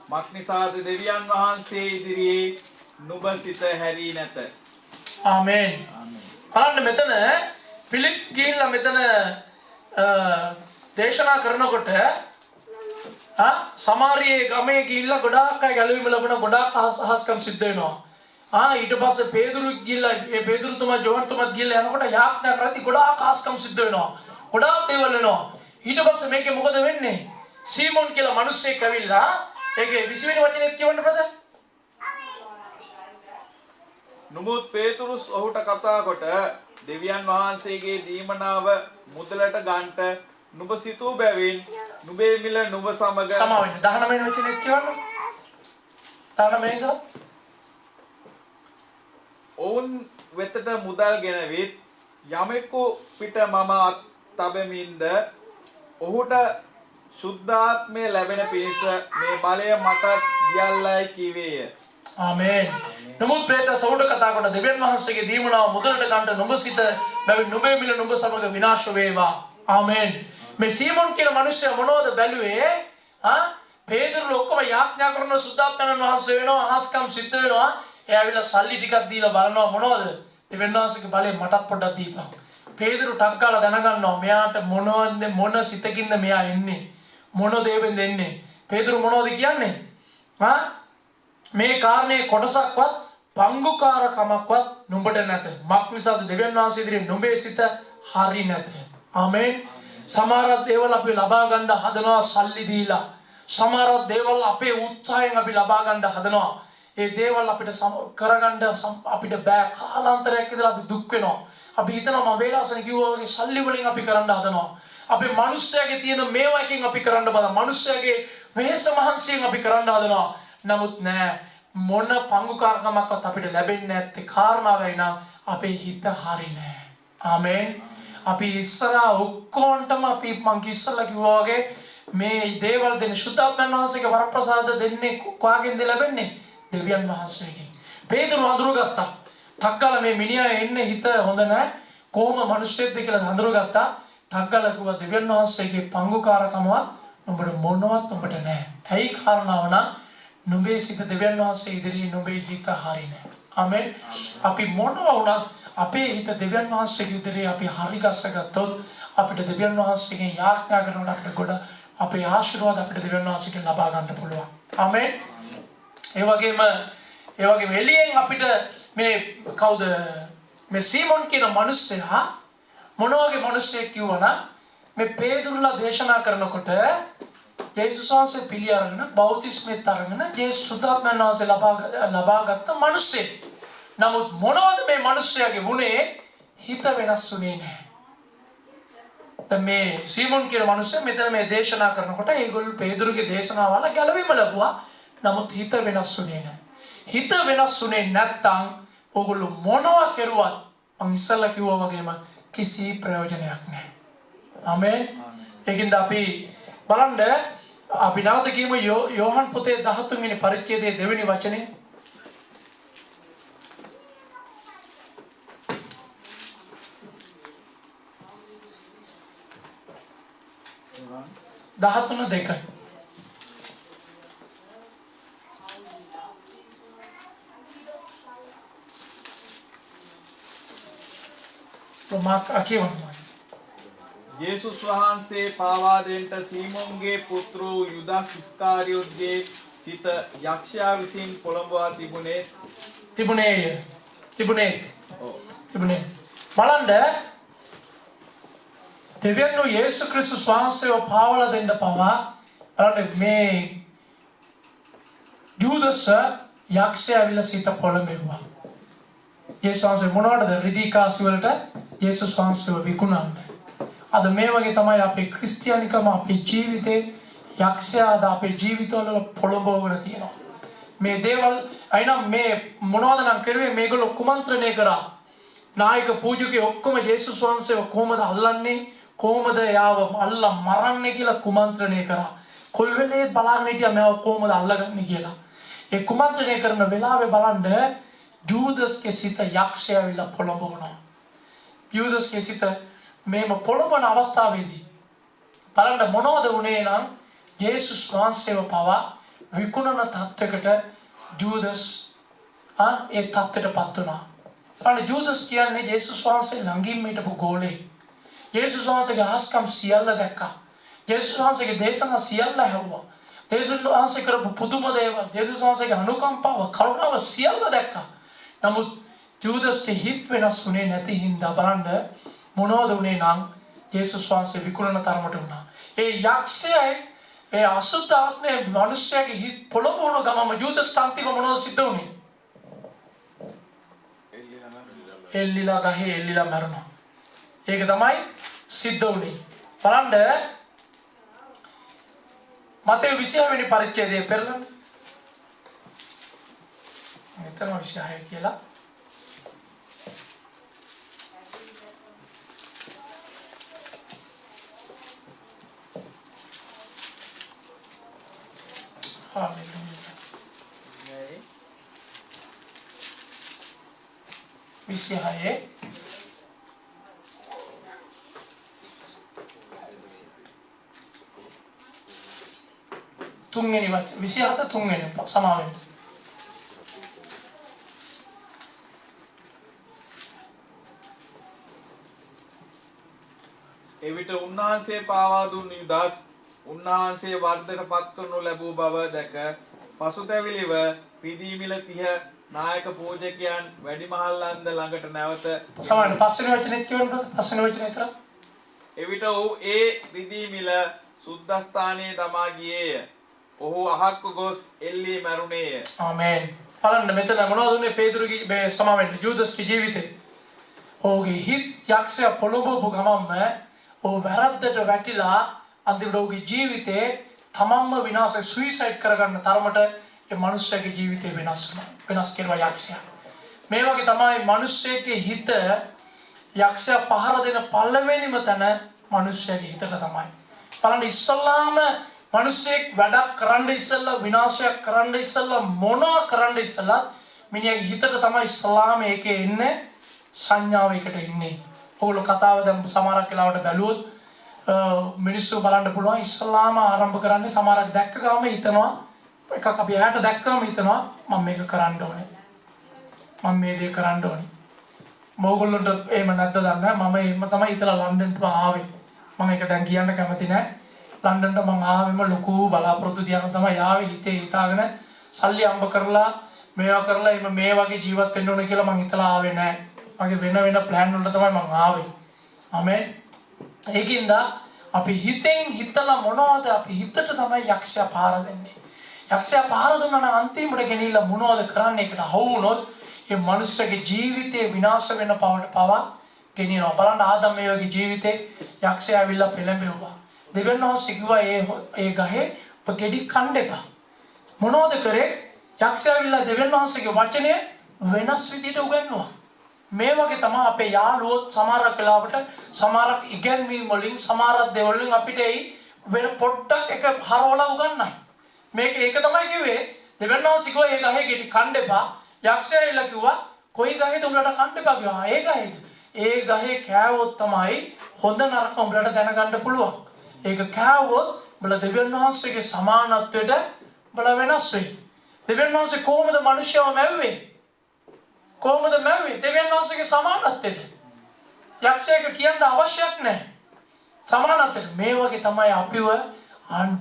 මක්නිසාද දෙවියන් වහන්සේ ඉදිරියේ නුඹ සිත හැරී නැත. ආමේන්. බලන්න මෙතන පිලිප් ගිහිල්ලා මෙතන දේශනා කරනකොට සමාරියේ ගමේ ගිහිල්ලා ගොඩාක් අය ගැලවීම ලැබුණ ගොඩාක් අහස්කම් සිද්ධ වෙනවා. ඊට පස්සේ පේදුරු ගිහිල්ලා ඒ පේදුරුතුමා ජෝහන්තුමා ගිහිල්ලා යනකොට යාඥා කරද්දී ගොඩාක් අහස්කම් සිද්ධ වෙනවා. ගොඩාක් දේවල් වෙනවා. ඊට පස්සේ මේකේ මොකද වෙන්නේ? සීමොන් කියලා මිනිස්සෙක් ඇවිල්ලා ඒකේ 20 වෙනි වචනේත් කියවන්න බ්‍රදර්. නමුත් පේතුරුස් ඔහුට කතා කොට දෙවියන් වහන්සේගේ දීමනාව මුදලට ගන්නට නුඹ සිතූ බැවින් නුඹේ මිල නුඹ සමග සමාවෙන්න 19 වෙනි වචනේත් කියවන්න. 19 ඉඳලා ඔවුන් වෙතට මුදල් ගෙනවිත් යමෙකු පිට මම තබමින්ද ඔහුට සුද්ධාත්මය ලැබෙන පිණිස මේ බලය මට දියල්ලයි කීවේය. ආමේන්. නමුත් ප්‍රේතස් ඔහුට කතා කොට දෙවියන් වහන්සේගේ දීමනාව මුදලට ගන්නට නුඹ සිත බැවින් නුඹේ මිල නුඹ සමග විනාශ වේවා. ආමේන්. මේ සීමොන් කියන මිනිස්සයා මොනවද බැලුවේ? පේදුරු ඔක්කොම යාඥා කරන සුද්ධාත්මයන් වහන්සේ වෙනවා අහස්කම් සිද්ධ වෙනවා. එයාවිලා සල්ලි ටිකක් දීලා බලනවා මොනවද? දෙවියන් වහන්සේගේ බලය මටත් පොඩ්ඩක් දීපන්. පේදුරු ටක් ගාලා දැනගන්නවා මෙයාට මොනවද මොන සිතකින්ද මෙයා එන්නේ? මොන දේවෙන්ද එන්නේ? පේදුරු මොනවද කියන්නේ? මේ කාරණේ කොටසක්වත් පංගුකාරකමක්වත් නුඹට නැත. මක්නිසාද දෙවියන් වහන්සේ ඉදිරියේ නුඹේ සිත හරි නැත. ආමේන්. සමහර දේවල් අපි ලබා ගන්න හදනවා සල්ලි දීලා. සමහර දේවල් අපේ උත්සාහයෙන් අපි ලබා ගන්න හදනවා. ඒ දේවල් අපිට කරගන්න අපිට බෑ. කාලාන්තරයක් ඉඳලා අපි දුක් වෙනවා. අපි හිතනවා මම වේලාසන කිව්වා වගේ සල්ලි වලින් අපි කරන්න හදනවා. අපේ මිනිස්යාගේ තියෙන මේවාකින් අපි කරන්න බලා. මිනිස්යාගේ වෙහෙස මහන්සියෙන් අපි කරන්න හදනවා. නමුත් නෑ මොන පංගුකාරකමක්වත් අපිට ලැබෙන්නේ නැත්තේ කාරණාවයි නම් අපේ හිත හරි නෑ. ආමේන්. අපි ඉස්සරහා ඔක්කොන්ටම අපි මං ඉස්සලා කිව්වා වගේ මේ දේවල් දෙන සුද්ධාත්මයන් වහන්සේගේ වරප්‍රසාද දෙන්නේ කොහාගෙන්ද ලැබෙන්නේ? දෙවියන් වහන්සේගෙන්. පේදුරු හඳුරුගත්තා. ටක්කල මේ මිනිහා එන්නේ හිත හොඳ නැහැ. කොහොම මිනිස්සෙක්ද කියලා හඳුරුගත්තා. ටක්කල කිව්වා දෙවියන් වහන්සේගේ පංගුකාරකමවත් උඹට මොනවත් උඹට නැහැ. ඇයි කාරණාව නම් නුඹේ සිත දෙවියන් වහන්සේ ඉදිරියේ නුඹේ හිත හරි නැහැ. ආමෙන්. අපි මොනවා වුණත් අපේ හිත දෙවියන් වහන්සේගේ ඉදිරියේ අපි හරි ගස්සගත්තොත් අපිට දෙවියන් වහන්සේගෙන් යාඥා කරනකොට අපිට ගොඩ අපේ ආශිර්වාද අපිට දෙවියන් වහන්සේගෙන් ලබා ගන්න පුළුවන්. ආමෙන්. ඒ වගේම එළියෙන් අපිට මේ කවුද මේ සීමොන් කියන මිනිස්සයා මොන වගේ මිනිස්සෙක් කිව්වනම් මේ පේදුරුලා දේශනා කරනකොට යේසුස් වහන්සේ පිළි අරගෙන බෞතිස්මෙත් අරගෙන යේසුස් සුද්ධාත්මයන් වහන්සේ ලබාගත්ත මිනිස්සෙක්. නමුත් මොනවද මේ මිනිස්සයාගේ වුණේ? හිත වෙනස් වුණේ නැහැ. දැන් මේ සීමොන් කියන මිනිස්සයා මෙතන මේ දේශනා කරනකොට ඒගොල්ලෝ පේදුරුගේ දේශනාවල ගැළවීම ලැබුවා. නමුත් හිත වෙනස් වුණේ නැහැ. හිත වෙනස් වුණේ නැත්තම් ඕගොල්ලෝ මොනවා කරුවත් මං ඉස්සල්ලා කිව්වා වගේම කිසි ප්‍රයෝජනයක් නැහැ. ආමේන්. ඒකින්ද අපි බලන්න අපි නැවත කියමු යෝහන් පොතේ 13 වෙනි පරිච්ඡේදයේ 2 වෙනි වචනේ. දහතුන දෙකයි. මාක් අකියවනවා. යේසුස් වහන්සේ පාවා දෙන්නට සීමොන්ගේ පුත්‍ර වූ යුදාස් ඉස්කාරියොත්ගේ සිත යක්ෂයා විසින් පොළඹවා තිබුණේ. බලන්න දෙවියන් යේසුස් ක්‍රිස්තුස් වහන්සේව පාවලා දෙන්න පවා බලන්න මේ යුදාස් යක්ෂයා ඇවිල්ලා සිත පොළඹෙව්වා. යේසුස් වහන්සේ මොනවටද රිදී කාසි වලට යේසුස් වහන්සේව විකුණන්නේ. අද මේ වගේ තමයි අපේ ක්‍රිස්තියානිකම අපේ ජීවිතේ යක්ෂයාද අපේ ජීවිතවල පොළඹවගෙන තියෙනවා. මේ දේවල් අයිනම් මේ මොනවද නම් කරුවේ මේගොල්ලෝ කුමන්ත්‍රණය කරා. නායක පූජකයෝ ඔක්කොම යේසුස් වහන්සේව කොහොමද අල්ලන්නේ? කොහොමද යාව අල්ලා මරන්නේ කියලා කුමන්ත්‍රණය කරා. කොයි වෙලේ බලාගෙන හිටියා මේව කොහොමද අල්ලගන්නේ කියලා. ඒ කුමන්ත්‍රණය කරන වෙලාවේ බලන්න යුදාස්ගේ සිත යක්ෂයා විලා පොළඹවනවා. යුදාස්ගේ සිත මේම පොළඹවන අවස්ථාවේදී බලන්න මොනවද වුනේ නම් යේසුස් වහන්සේව පවා විකුණන තත්වයකට යුදාස් ඒ තත්ත්වයටපත් වුණා. බලන්න යුදාස් කියන්නේ යේසුස් වහන්සේ ළඟින් හිටපු ගෝලෙක්. යේසුස් වහන්සේගේ හස්කම් සියල්ල දැක්කා. යේසුස් වහන්සේගේ දේශනා සියල්ල ඇහුවා. යේසුස් වහන්සේ කරපු පුදුම දේවල්, යේසුස් වහන්සේගේ අනුකම්පාව, කරුණාව සියල්ල දැක්කා. නමුත් යුදාස්ගේ හිත වෙනස් වුණේ නැති හින්දා බලන්න මොනවද වුනේ නම් යේසුස් වහන්සේ විකුණන තරමට වුණා. ඒ යක්ෂයයි ඒ අසුද්ධ ආත්මයේ මිනිස්යාගේ හිත පොළඹවන ගමම යුදාස්ට අන්තිම මොනවද සිද්ධ වුනේ? එල්ලිලා ගහේ එල්ලිලා මරනවා. ඒක තමයි සිද්ධ වුනේ. බලන්න මතේ 26 වෙනි පරිච්ඡේදයේ පෙරලන්න. මෙතන 26 කියලා. Hallelujah. 26 තුන්වෙනි වචන 27 තුන්වෙනි සමාවෙන්න. එවිට උන්වහන්සේ පාවා දුන් යුදාස් උන්වහන්සේ වර්ධක පත්වනු ලැබූ බව දැක පසුතැවිලිව පිදීමිල 30 නායක පූජකයන් වැඩිමහල්ලන්ද ළඟට නැවත සමාන පස්වෙනි වචනේ කියවන්න පස්වෙනි වචනේ විතර. එවිට ඔහු ඒ පිදීමිල සුද්ධස්ථානයේ දමා ගියේය. ඔහු අහක්ව ගොස් එල්ලී මැරුණේය. ආමේන්. බලන්න මෙතන මොනවද උනේ පේතුරුගේ මේ සමාවෙන්න යුදාස්ගේ ජීවිතේ. ඔහුගේ හිත් යක්ෂයා පොළඹවපු ගමන්ම ඔහු වැරද්දට වැටිලා අන්තිමට ඔහුගේ ජීවිතේ තමන්ම විනාශය සුයිසයිඩ් කරගන්න තරමට ඒ මිනිස්සයාගේ ජීවිතේ වෙනස් වුණා. වෙනස් කෙරුවා යක්ෂයා. මේ වගේ තමයි මිනිස්සෙගේ හිත යක්ෂයා පහර දෙන පළවෙනිම තැන මිනිස්සයාගේ හිතට තමයි. බලන්න ඉස්සල්ලාම මිනිස්සෙක් වැඩක් කරන්න ඉස්සෙල්ලා විනාශයක් කරන්න ඉස්සෙල්ලා මොනවා කරන්න ඉස්සෙල්ලා මිනිහාගේ හිතට තමයි ඉස්සල්ලාම ඒකේ එන්නේ සංඥාව එකට ඉන්නේ. ඔයගොල්ලෝ කතාව දැන් සමහරක් වෙලාවට බැලුවොත් මිනිස්සු බලන්න පුළුවන් ඉස්සල්ලාම ආරම්භ කරන්නේ සමහරක් දැක්ක ගාම හිතනවා එකක් අපි ඇහැට දැක්කම හිතනවා මම මේක කරන්න ඕනේ. මම මේ දේ කරන්න ඕනේ. මොගොල්ලන්ට එහෙම නැද්ද දන්නේ නැහැ. මම එහෙම තමයි හිතලා ලන්ඩන්ට ආවේ. මම ඒක දැන් කියන්න කැමති නැහැ. ලන්ඩන්ට මම ආවෙම ලොකු බලාපොරොත්තු තියන තමයි ආවේ හිතේ හිතාගෙන සල්ලි අම්බ කරලා මේවා කරලා එහෙම මේ වගේ ජීවත් වෙන්න ඕනේ කියලා මම හිතලා ආවේ නැහැ. මගේ වෙන වෙන ප්ලෑන් වලට තමයි මම ආවේ. ආමෙන්. ඒකින්ද අපි හිතෙන් හිතලා මොනවද අපි හිතට තමයි යක්ෂයා පහර දෙන්නේ. යක්ෂයා පහර දුන්නා නම් අන්තිමට ගෙනිලා මොනවද කරන්නේ ඒකට හවු වුණොත් මේ මනුස්සයාගේ ජීවිතේ විනාශ වෙන පවට පවා ගෙනියනවා. බලන්න ආදම් මේ වගේ ජීවිතේ යක්ෂයා ඇවිල්ලා පෙළඹෙවුවා. දෙවියන් වහන්සේ කිව්වා ඒ ගහේ ඔබ ගෙඩි කන්න එපා. මොනවද කරේ? යක්ෂයා ඇවිල්ලා දෙවියන් වහන්සේගේ වචනය වෙනස් විදිහට උගන්වුවා. මේ වගේ තමයි අපේ යාළුවොත් සමහරක් වෙලාවට සමහරක් ඉගැන්වීම් වලින් සමහරක් දේවල් වලින් අපිට වෙන පොඩ්ඩක් එක හරවලා උගන්වයි. මේක ඒක තමයි කිව්වේ දෙවියන් වහන්සේ කිව්වා ඒ ගහේ ගෙඩි කන්න එපා. යක්ෂයා ඉල්ල කිව්වා කොයි ගහේද උඹලට කන්න එපා කිව්වා. ඒ ගහේද? ඒ ගහේ කෑවොත් තමයි හොඳ නරක උඹලට දැනගන්න පුළුවන්. ඒක කෑවොත් උඹලා දෙවියන් වහන්සේගේ සමානත්වයට උඹලා වෙනස් වෙයි. දෙවියන් වහන්සේ කොහොමද මිනිස්සුව මැව්වේ? කොහොමද මැව්වේ? දෙවියන් වහන්සේගේ සමානත්වයට. යක්ෂයෙක් කියන්න අවශ්‍යයක් නැහැ. සමානත්වයට මේ වගේ තමයි අපිව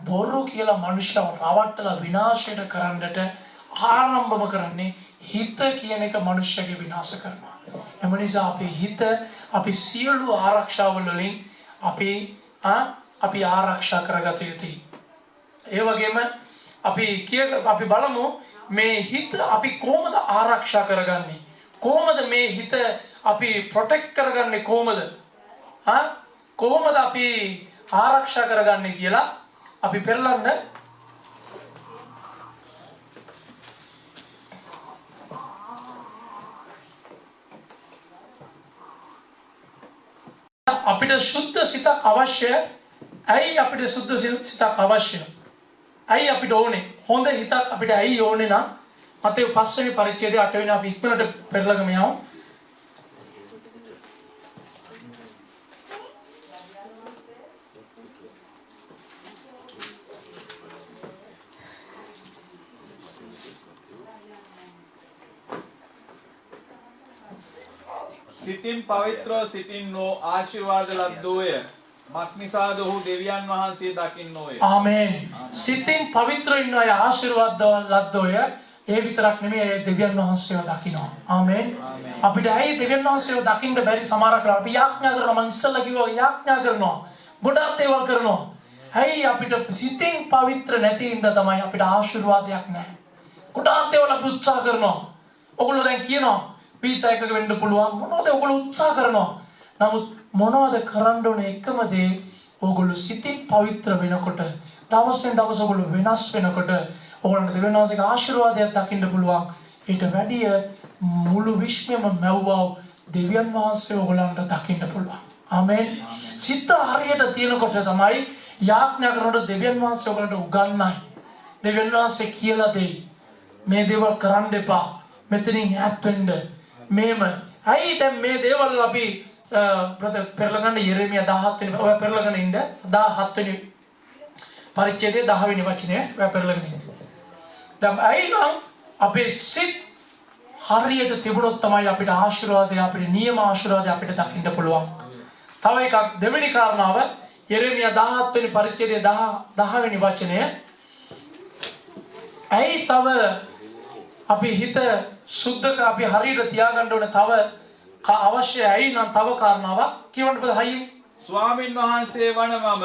බොරු කියලා මිනිස්සුව රවට්ටලා විනාශයට කරන්නට ආරම්භම කරන්නේ. හිත කියන එක මිනිස්සුගේ විනාශ කරනවා. එම නිසා අපේ හිත අපි සියලු ආරක්ෂාවල වලින් අපි ආරක්ෂා කරගත යුතුයි. ඒ වගේම අපි බලමු මේ හිත අපි කොහොමද ආරක්ෂා කරගන්නේ? කොහොමද මේ හිත අපි ප්‍රොටෙක්ට් කරගන්නේ කොහොමද? කොහොමද අපි ආරක්ෂා කරගන්නේ කියලා අපි පෙරලන්න අපිට සුද්ධ සිතක් අවශ්‍ය. ඇයි අපිට සුද්ධ සිතක් අවශ්‍ය? ඇයි අපිට ඕනේ? හොඳ හිතක් අපිට ඇයි ඕනේ නම් මතේ 5 වෙනි පරිච්ඡේදයේ 8 වෙනි අපි ඉක්මනට පෙරලගම යමු. සිතින් පවිත්‍රව සිටින්නෝ ආශිර්වාද ලද්දෝය. මක්නිසාද ඔහු දෙවියන් වහන්සේ දකින්නෝය. ආමෙන්. සිතින් පවිත්‍ර ඉන්න අය ආශිර්වාද ලද්දෝය. ඒ විතරක් නෙමෙයි දෙවියන් වහන්සේව දකිනවා. ආමෙන්. අපිට ඇයි දෙවියන් වහන්සේව දකින්න බැරි? සමහරක් අපි යාඥා කරනවා. මම ඉස්සෙල්ලා කිව්වා යාඥා කරනවා. ගොඩක් දේවල් කරනවා. ඇයි අපිට සිතින් පවිත්‍ර නැති ඉඳ තමයි අපිට ආශිර්වාදයක් නැහැ. ගොඩක් දේවල් අපි උත්සාහ කරනවා. ඔයගොල්ලෝ දැන් කියනවා වීසා එකක වෙන්න පුළුවන් මොනවද ඔයගොල්ලෝ උත්සාහ කරනවා. නමුත් මොනවද කරන්න ඕනේ? එකම දේ ඔයගොල්ලෝ සිතින් පවිත්‍ර වෙනකොට දවසෙන් දවස ඔයගොල්ලෝ වෙනස් වෙනකොට ඔයගොල්ලන්ට දෙවියන් වහන්සේගේ ආශිර්වාදයක් දකින්න පුළුවන්. ඊට වැඩිය මුළු විශ්වයම මැව්වා දෙවියන් වහන්සේ ඔයගොල්ලන්ට දකින්න පුළුවන්. ආමෙන්. සිත හරියට තියෙනකොට තමයි යාඥා කරනකොට දෙවියන් වහන්සේ ඔයගොල්ලන්ට උගන්වයි. දෙවියන් වහන්සේ කියලා දෙයි. මේ දේවල් කරන්න එපා. මෙතනින් ඈත් වෙන්න. මේම ඇයි දැන් මේ දේවල් අපි පෙරලගන්න යෙරෙමියා 17 වෙනි ඔය පෙරලගෙන ඉන්න 17 වෙනි පරිච්ඡේදයේ 10 වෙනි වචනය ඔය පෙරලගෙන ඉන්න. දැන් අයිනම් අපේ සිත් හරියට තිබුණොත් තමයි අපිට ආශිර්වාදය අපේ නියම ආශිර්වාදය අපිට දකින්න පුළුවන්. තව එකක් දෙවෙනි කාරණාව යෙරෙමියා 17 වෙනි පරිච්ඡේදයේ 10 වෙනි වචනය. ඇයි තව අපි හිත සුද්ධක අපි හරියට තියාගන්න ඕනේ තව අවශ්‍යයි නම් තව කාරණාවක් කියවන්න බෑ හයියෙන්. ස්වාමින් වහන්සේ වන මම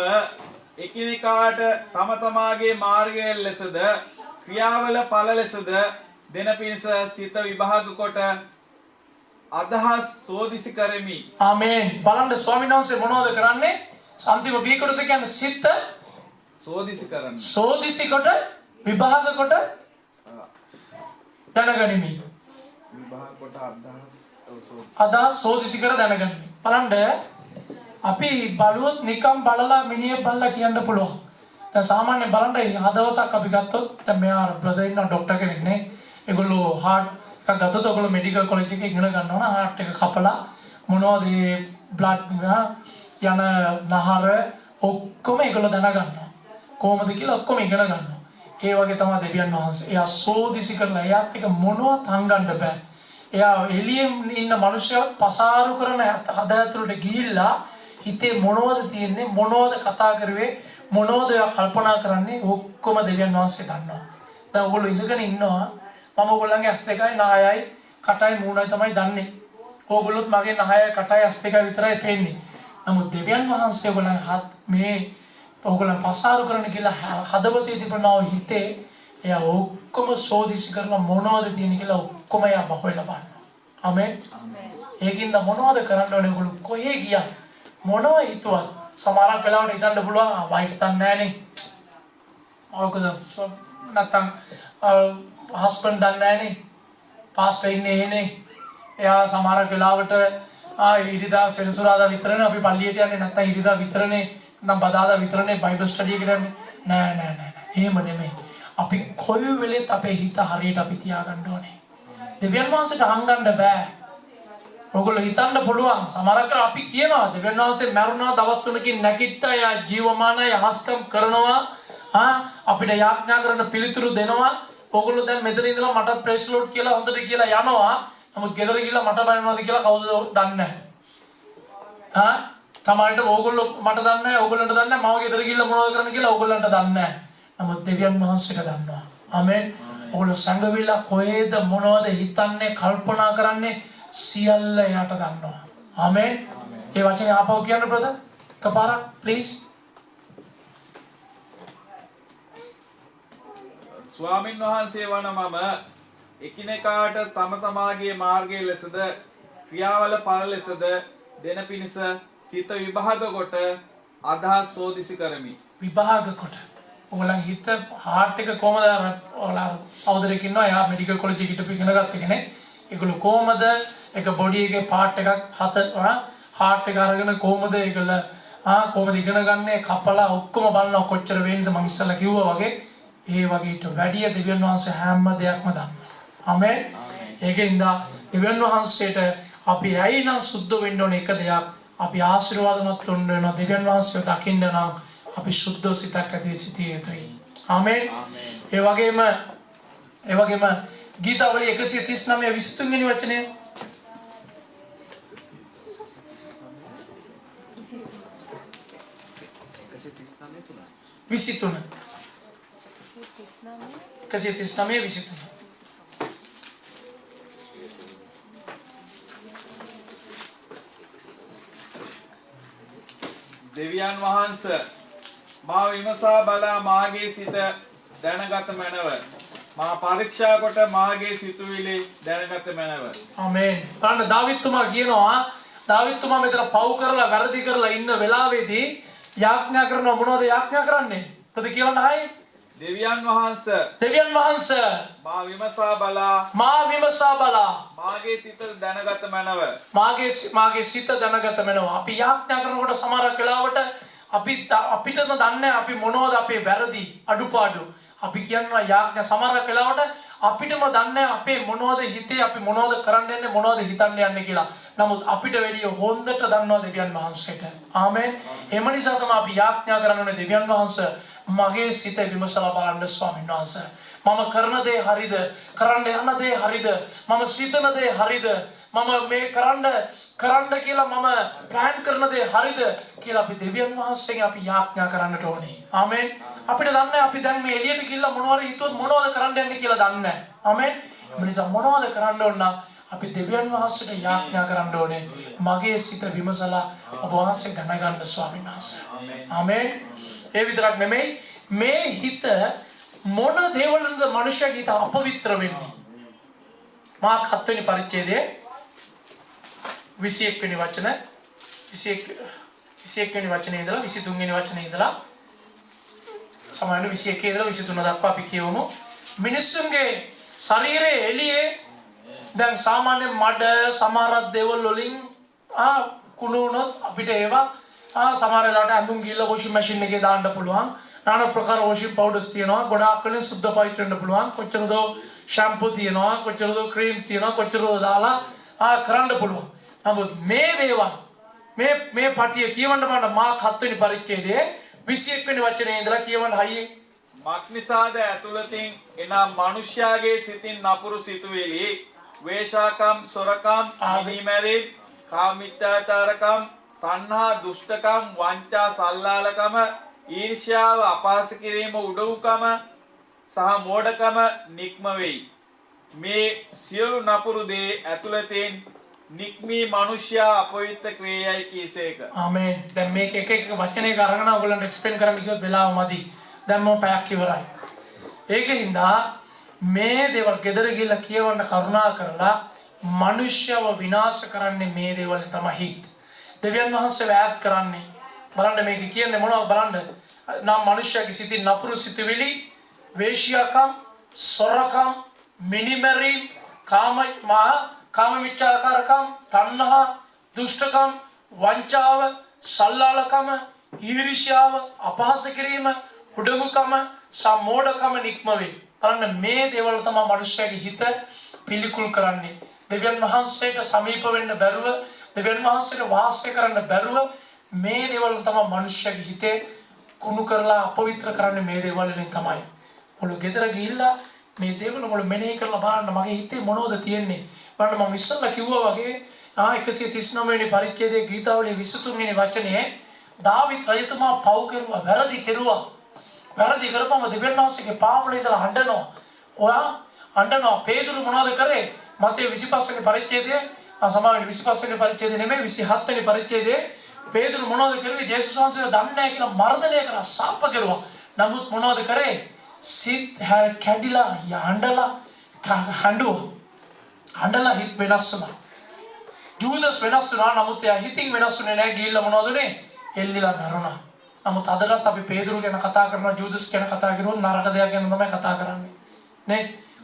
එකිනෙකාට තම තමාගේ මාර්ගය ලෙසද ක්‍රියාවල ඵල ලෙසද දෙන පිණිස සිත විභාග කොට අදහස් සෝදිසි කරමි. ආමෙන්. බලන්න ස්වාමීන් වහන්සේ මොනවද කරන්නේ? අන්තිම බී කොටස කියන්නේ සිත සෝදිසි කරන්නේ. සෝදිසි කොට විභාග කොට දැනගනිමි. විභාග කොට අදහස් සෝදිසි කර දැනගනිමි. බලන්න අපි බලුවොත් නිකම් බලලා මිනිහ බලලා කියන්න පුළුවන්. දැන් සාමාන්‍යයෙන් බලන්න හදවතක් අපි ගත්තොත් දැන් මෙයා බ්‍රදර් ඉන්න ડોක්ටර් කෙනෙක් නේ. ඒගොල්ලෝ හાર્ට් එකක් ගත්තොත් ඔයගොල්ලෝ මෙඩිකල් කොලෙජ් එකේ ඉගෙන ගන්නවා නම් හાર્ට් එක කපලා මොනවද මේ බ්ලඩ් යන නහර ඔක්කොම ඒගොල්ලෝ දැනගන්නවා. කොහොමද කියලා ඔක්කොම ඉගෙන ගන්නවා. ඒ වගේ තමයි දෙවියන් වහන්සේ. එයා සෝදිසි කරලා එයාත් එක මොනවත් හංගන්න බෑ. එයා එළියෙන් ඉන්න මිනිස්සු පසාරු කරන හද ඇතුළට ගිහිල්ලා හිතේ මොනවද තියෙන්නේ මොනවද කතා කරුවේ මොනවද එයා කල්පනා කරන්නේ ඔක්කොම දෙවියන් වහන්සේ දන්නවා. දැන් ඔයගොල්ලෝ ඉඳගෙන ඉන්නවා මම ඔයගොල්ලන්ගේ ඇස් දෙකයි නහයයි කටයි මූණයි තමයි දන්නේ. ඕගොල්ලොත් මගේ නහයයි කටයි ඇස් දෙකයි විතරයි පේන්නේ. නමුත් දෙවියන් වහන්සේ ඔයගොල්ලන් මේ ඔයගොල්ලන් පසාරු කරන්න කියලා හදවතේ තිබුණා හිතේ එයා ඔක්කොම සෝදිසි කරලා මොනවද තියෙන කියලා ඔක්කොම එයා බහොයලා බලනවා. ආමෙන්. ඒකින්ද මොනවද කරන්න ඕනේ ඔයගොල්ලෝ කොහේ ගියා මොනව හිතුවත් සමහරක් වෙලාවට හිතන්න පුළුවන් වයිෆ් දන්නේ නැහනේ. ඔයගොල්ලෝ නැත්තම් හස්බන්ඩ් දන්නේ නැහනේ. පාස්ටර් ඉන්නේ එහෙනේ. එයා සමහරක් වෙලාවට ඉරිදා සෙනසුරාදා විතරනේ අපි පල්ලියට යන්නේ නැත්තම් ඉරිදා විතරනේ නැත්නම් බදාදා විතරනේ බයිබල් ස්ටඩි එකට යන්නේ. නෑ. එහෙම නෙමෙයි. අපි කොයි වෙලෙත් අපේ හිත හරියට අපි තියාගන්න ඕනේ. දෙවියන් වහන්සේට හංගන්න බෑ. ඔයගොල්ලෝ හිතන්න පුළුවන් සමහරක් අපි කියනවා දෙවියන් වහන්සේ මරුණා දවස් 3කින් නැගිට්ටා යා ජීවමානයි යහස්කම් කරනවා අපිට යාඥා කරන පිළිතුරු දෙනවා. ඔයගොල්ලෝ දැන් මෙතන ඉඳලා මටත් ප්‍රේස් ලෝඩ් කියලා හොඳට කියලා යනවා. නමුත් ගෙදර ගිහලා මට බලනවාද කියලා කවුද දන්නේ නැහැ. තමයිට ඕගොල්ලෝ මට දන්නේ නැහැ ඕගොල්ලන්ට දන්නේ නැහැ මම ගෙදර ගිහලා මොනවද කරන්න කියලා ඕගොල්ලන්ට දන්නේ නැහැ. නමුත් දෙවියන් වහන්සේට දන්නවා. ආමෙන්. ඕගොල්ලෝ සංගවිලා කොහෙද මොනවද හිතන්නේ කල්පනා කරන්නේ සියල්ල එයාට දන්නවා. ආමෙන්. ඒ වචනේ ආපහු කියන්න බ්‍රදර්. කපාරක් ප්ලීස්. ස්වාමින් වහන්සේ වන මම එකිනෙකාට තම තමාගේ මාර්ගයේ ලෙසද ක්‍රියාවල ඵල ලෙසද දෙන පිණිස සිත විභාග කොට අදහස් සෝදිසි කරමි. විභාග කොට ඔයගොල්ලන් හිත හાર્ට් එක කොහමද ඔයාලා සහෝදරයෙක් ඉන්නවා එයා මෙඩිකල් කොලෙජ් එකේ හිටපු ඉගෙන ගත්ත කෙනෙක්. ඒගොල්ලෝ කොහමද එක බොඩි එකේ පාර්ට් එකක් හાર્ට් එක අරගෙන කොහමද ඒගොල්ල කොහමද ඉගෙන ගන්නේ කපලා ඔක්කොම බලනවා කොච්චර වෙනස මම ඉස්සලා කිව්වා වගේ ඒ වගේට වැඩි දෙවියන් වහන්සේ හැම දෙයක්ම දන්නවා. ආමෙන්. ඒකෙන්ද දෙවියන් වහන්සේට අපි ඇයිනම් සුද්ධ වෙන්න ඕන එක දෙයක් අපි ආශිර්වාදමත් වෙන්න වෙනවා. දෙවියන් වහන්සේ දකින්න නම් අපි සුද්ධ සිතක් ඇති සිටිය යුතුයි. ආමෙන්. ඒ වගේම ගීතාවලිය 139 23 වෙනි වචනය 23 දෙවියන් වහන්සේ මා විමසා බලා මාගේ සිත දැනගත මැනව මා පරීක්ෂා කොට මාගේ සිතුවිලි දැනගත මැනව. ආමෙන්. බලන්න දාවිත්තුමා කියනවා දාවිත්තුමා මෙතන පව් කරලා වැරදි කරලා ඉන්න වෙලාවේදී යාඥා කරනවා මොනවද යාඥා කරන්නේ? මොකද කියවන්න ආයේ? දෙවියන් වහන්සේ මා විමසා බලා මාගේ සිත දැනගත මැනව මාගේ සිත දැනගත මැනව. අපි යාඥා කරනකොට සමහරක් වෙලාවට අපිටම දන්නේ අපි මොනවද අපේ වැරදි අඩුපාඩු. අපි කියනවා යාඥා සමහරක් වෙලාවට අපිටම දන්නේ අපේ මොනවද හිතේ අපි මොනවද කරන්න යන්නේ මොනවද හිතන්න යන්නේ කියලා. නමුත් අපිට වැඩිය හොඳට දන්නවා දෙවියන් වහන්සේට. ආමෙන්. එම නිසා තමයි අපි යාඥා කරන්නේ දෙවියන් වහන්සේ මගේ සිත විමසලා බලන්න ස්වාමීන් වහන්සේ. මම කරන දේ හරිද? කරන්න යන දේ හරිද? මම සිතන දේ හරිද? මම මේ කරන්න කියලා මම ප්ලෑන් කරන දේ හරිද කියලා අපි දෙවියන් වහන්සේගෙන් අපි යාඥා කරන්නට ඕනේ. ආමෙන්. අපිට දන්නේ අපි දැන් මේ එළියට ගිහිල්ලා මොනවාරි හිතුවොත් මොනවද කරන්න යන්නේ කියලා දන්නේ නැහැ. ආමෙන්. ඒ නිසා මොනවද කරන්න ඕන නම් අපි දෙවියන් වහන්සේට යාඥා කරන්න ඕනේ. මගේ සිත විමසලා ඔබ වහන්සේ දැනගන්න ස්වාමීන් වහන්සේ. ආමෙන්. ඒ විතරක් නෙමෙයි මේ හිත මොන දේවල්වලද මනුෂ්‍යගේ හිත අපවිත්‍ර වෙන්නේ. මාක් 7 වෙනි පරිච්ඡේදයේ 21 වෙනි වචන 21 වෙනි වචනේ ඉඳලා 23 වෙනි වචනේ ඉඳලා සමාන 21 ඉඳලා 23 දක්වා අපි කියවමු. මිනිස්සුන්ගේ ශරීරයේ එළියේ දැන් සාමාන්‍ය මඩ සමහරක් දේවල් වලින් කුණු වුණොත් අපිට ඒවා සමහර වෙලාවට අඳුන් ගිහලා වොෂින් මැෂින් එකේ දාන්න පුළුවන්. নানা ප්‍රකාර වොෂින් පවුඩර්ස් තියෙනවා. ගොඩාක් වෙන සුද්ධ පවිත්‍ර වෙන්න පුළුවන්. කොච්චරද ෂැම්පූ තියෙනවා, කොච්චරද ක්‍රීම්ස් තියෙනවා, කොච්චරද දාලා කරන්න පුළුවන්. නමුත් මේ දේවල් මේ පටිය කියවන්න බලන්න මාක් 7 වෙනි පරිච්ඡේදයේ 21 වෙනි වචනේ ඉඳලා කියවන්න හයියෙන්. මක්නිසාද ඇතුළතින් එනම් මනුෂ්‍යයාගේ සිතින් නපුරු සිතුවිලි, වේශාකම්, සොරකම්, මිනිමැරීම්, කාමීත්‍යාචාරකම්, තණ්හා, දුෂ්ටකම්, වංචා, සල්ලාලකම, ඊර්ෂ්‍යාව, අපහාස කිරීම, උඩවුකම සහ මෝඩකම නික්ම වෙයි. මේ සියලු නපුරු දේ ඇතුළතින් නික්මී මනුෂ්‍යයා අපවිත්‍ර ක්‍රියයි කීසේක. ආමේන්. දැන් මේක එක එක වචනයක අරගෙන ඔයගලන්ට එක්ස්ප්ලেইন කරන්න කිව්වොත් වෙලාව මදි. දැන් මම පැයක් ඉවරයි. ඒකින්ද මේ දේවල් ගෙදර ගිහලා කියවන්න කරුණා කරලා මනුෂ්‍යව විනාශ කරන්නේ මේ දේවල් තමයි හිත. දෙවියන් වහන්සේ වැයත් කරන්නේ. බලන්න මේක කියන්නේ මොනවද බලන්න. නම් මනුෂ්‍යගේ සිතින් නපුරු සිතුවිලි, වේශ්‍යාකම්, සොරකම්, මිනිමැරීම්, කාම මිච්ඡාකාරකම්, තණ්හා, දුෂ්ටකම්, වංචාව, සල්ලාලකම, ඊර්ෂ්‍යාව, අපහාස කිරීම, උඩඟුකම, සම්මෝඩකම නික්ම වේ. බලන්න මේ දේවල් තමයි මනුෂ්‍යගේ හිත පිළිකුල් කරන්නේ. දෙවියන් වහන්සේට සමීප වෙන්න බැරුව, දෙවියන් වහන්සේට වාසය කරන්න බැරුව මේ දේවල් තමයි මනුෂ්‍යගේ හිතේ කුණු කරලා අපවිත්‍ර කරන්නේ මේ දේවල් වලින් තමයි. මොළු ගෙදර ගිහිල්ලා මේ දේවල් මොළු මෙනෙහි කරලා බලන්න මගේ හිතේ මොනවද තියෙන්නේ. බලන්න මම ඉස්සෙල්ලා කිව්වා වගේ 139 වෙනි පරිච්ඡේදයේ ගීතාවලියේ 23 වෙනි වචනේ දාවිත් රජතුමා පව් කෙරුවා, වැරදි කෙරුවා. වැරදි කරපම දෙවියන් වහන්සේගේ පාමුලේ ඉඳලා හඬනවා. ඔයා හඬනවා. පේදුරු මොනවද කරේ? මතේ 25 වෙනි පරිච්ඡේදයේ සමාවෙන් 25 වෙනි පරිච්ඡේදයේ නෙමෙයි 27 වෙනි පරිච්ඡේදයේ පේදුරු මොනවද කරුවේ? ජේසුස් වහන්සේව දන්නේ නැහැ කියලා මර්ධනය කරා, සාප කෙරුවා. නමුත් මොනවද කරේ? සිත් කැඩිලා යහඬලා හඬලා හිත වෙනස් වුණා. ජූදස් වෙනස් වුණා. නමුත් එයා හිතින් වෙනස් වුණේ නැහැ. ගිහිල්ලා මොනවද උනේ? එල්ලිලා මැරුණා. නමුත් අදටත් අපි පේදුරු ගැන කතා කරනවා, ජූදස් ගැන කතා කරුවොත් නරක දෙයක් ගැන තමයි කතා කරන්නේ. නේ?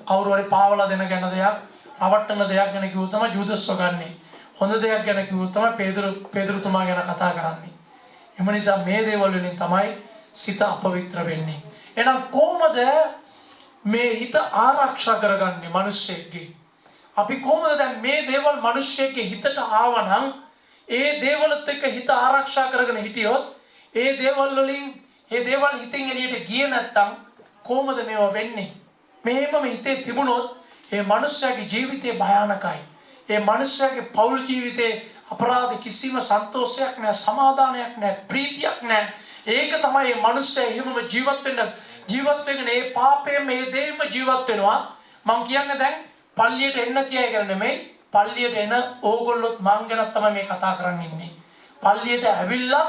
කවුරු හරි පාවලා දෙන ගැන දෙයක්, රවට්ටන දෙයක් ගැන කිව්වොත් තමයි ජූදස් වගන්නේ. හොඳ දෙයක් ගැන කිව්වොත් තමයි පේදුරුතුමා ගැන කතා කරන්නේ. එම නිසා මේ දේවල් වලින් තමයි සිත අපවිත්‍ර වෙන්නේ. එහෙනම් කොහොමද මේ හිත ආරක්ෂා කරගන්නේ මිනිස්සෙක්ගේ? අපි කොහොමද දැන් මේ දේවල් මිනිස්සෙක්ගේ හිතට ආවනම් ඒ දේවල්ත් එක්ක හිත ආරක්ෂා කරගෙන හිටියොත් ඒ දේවල් වලින් ඒ දේවල් හිතෙන් එළියට ගියේ නැත්තම් කොහොමද මේවා වෙන්නේ? මෙහෙමම හිතේ තිබුණොත් ඒ මිනිස්සයාගේ ජීවිතේ භයානකයි. ඒ මිනිස්සයාගේ පෞල් ජීවිතේ අපරාධ කිසිම සන්තෝෂයක් නැහැ, සමාදානයක් නැහැ, ප්‍රීතියක් නැහැ. ඒක තමයි මේ මිනිස්සයා එහෙමම ජීවත් වෙන ඒ පාපයෙන් මේ දෙයම ජීවත් වෙනවා. මම කියන්නේ දැන් පල්ලියට එන්න තියයි කියලා නෙමෙයි, පල්ලියට එන ඕගොල්ලොත් මං ගැන තමයි මේ කතා කරන්නේ ඉන්නේ. පල්ලියට ඇවිල්ලා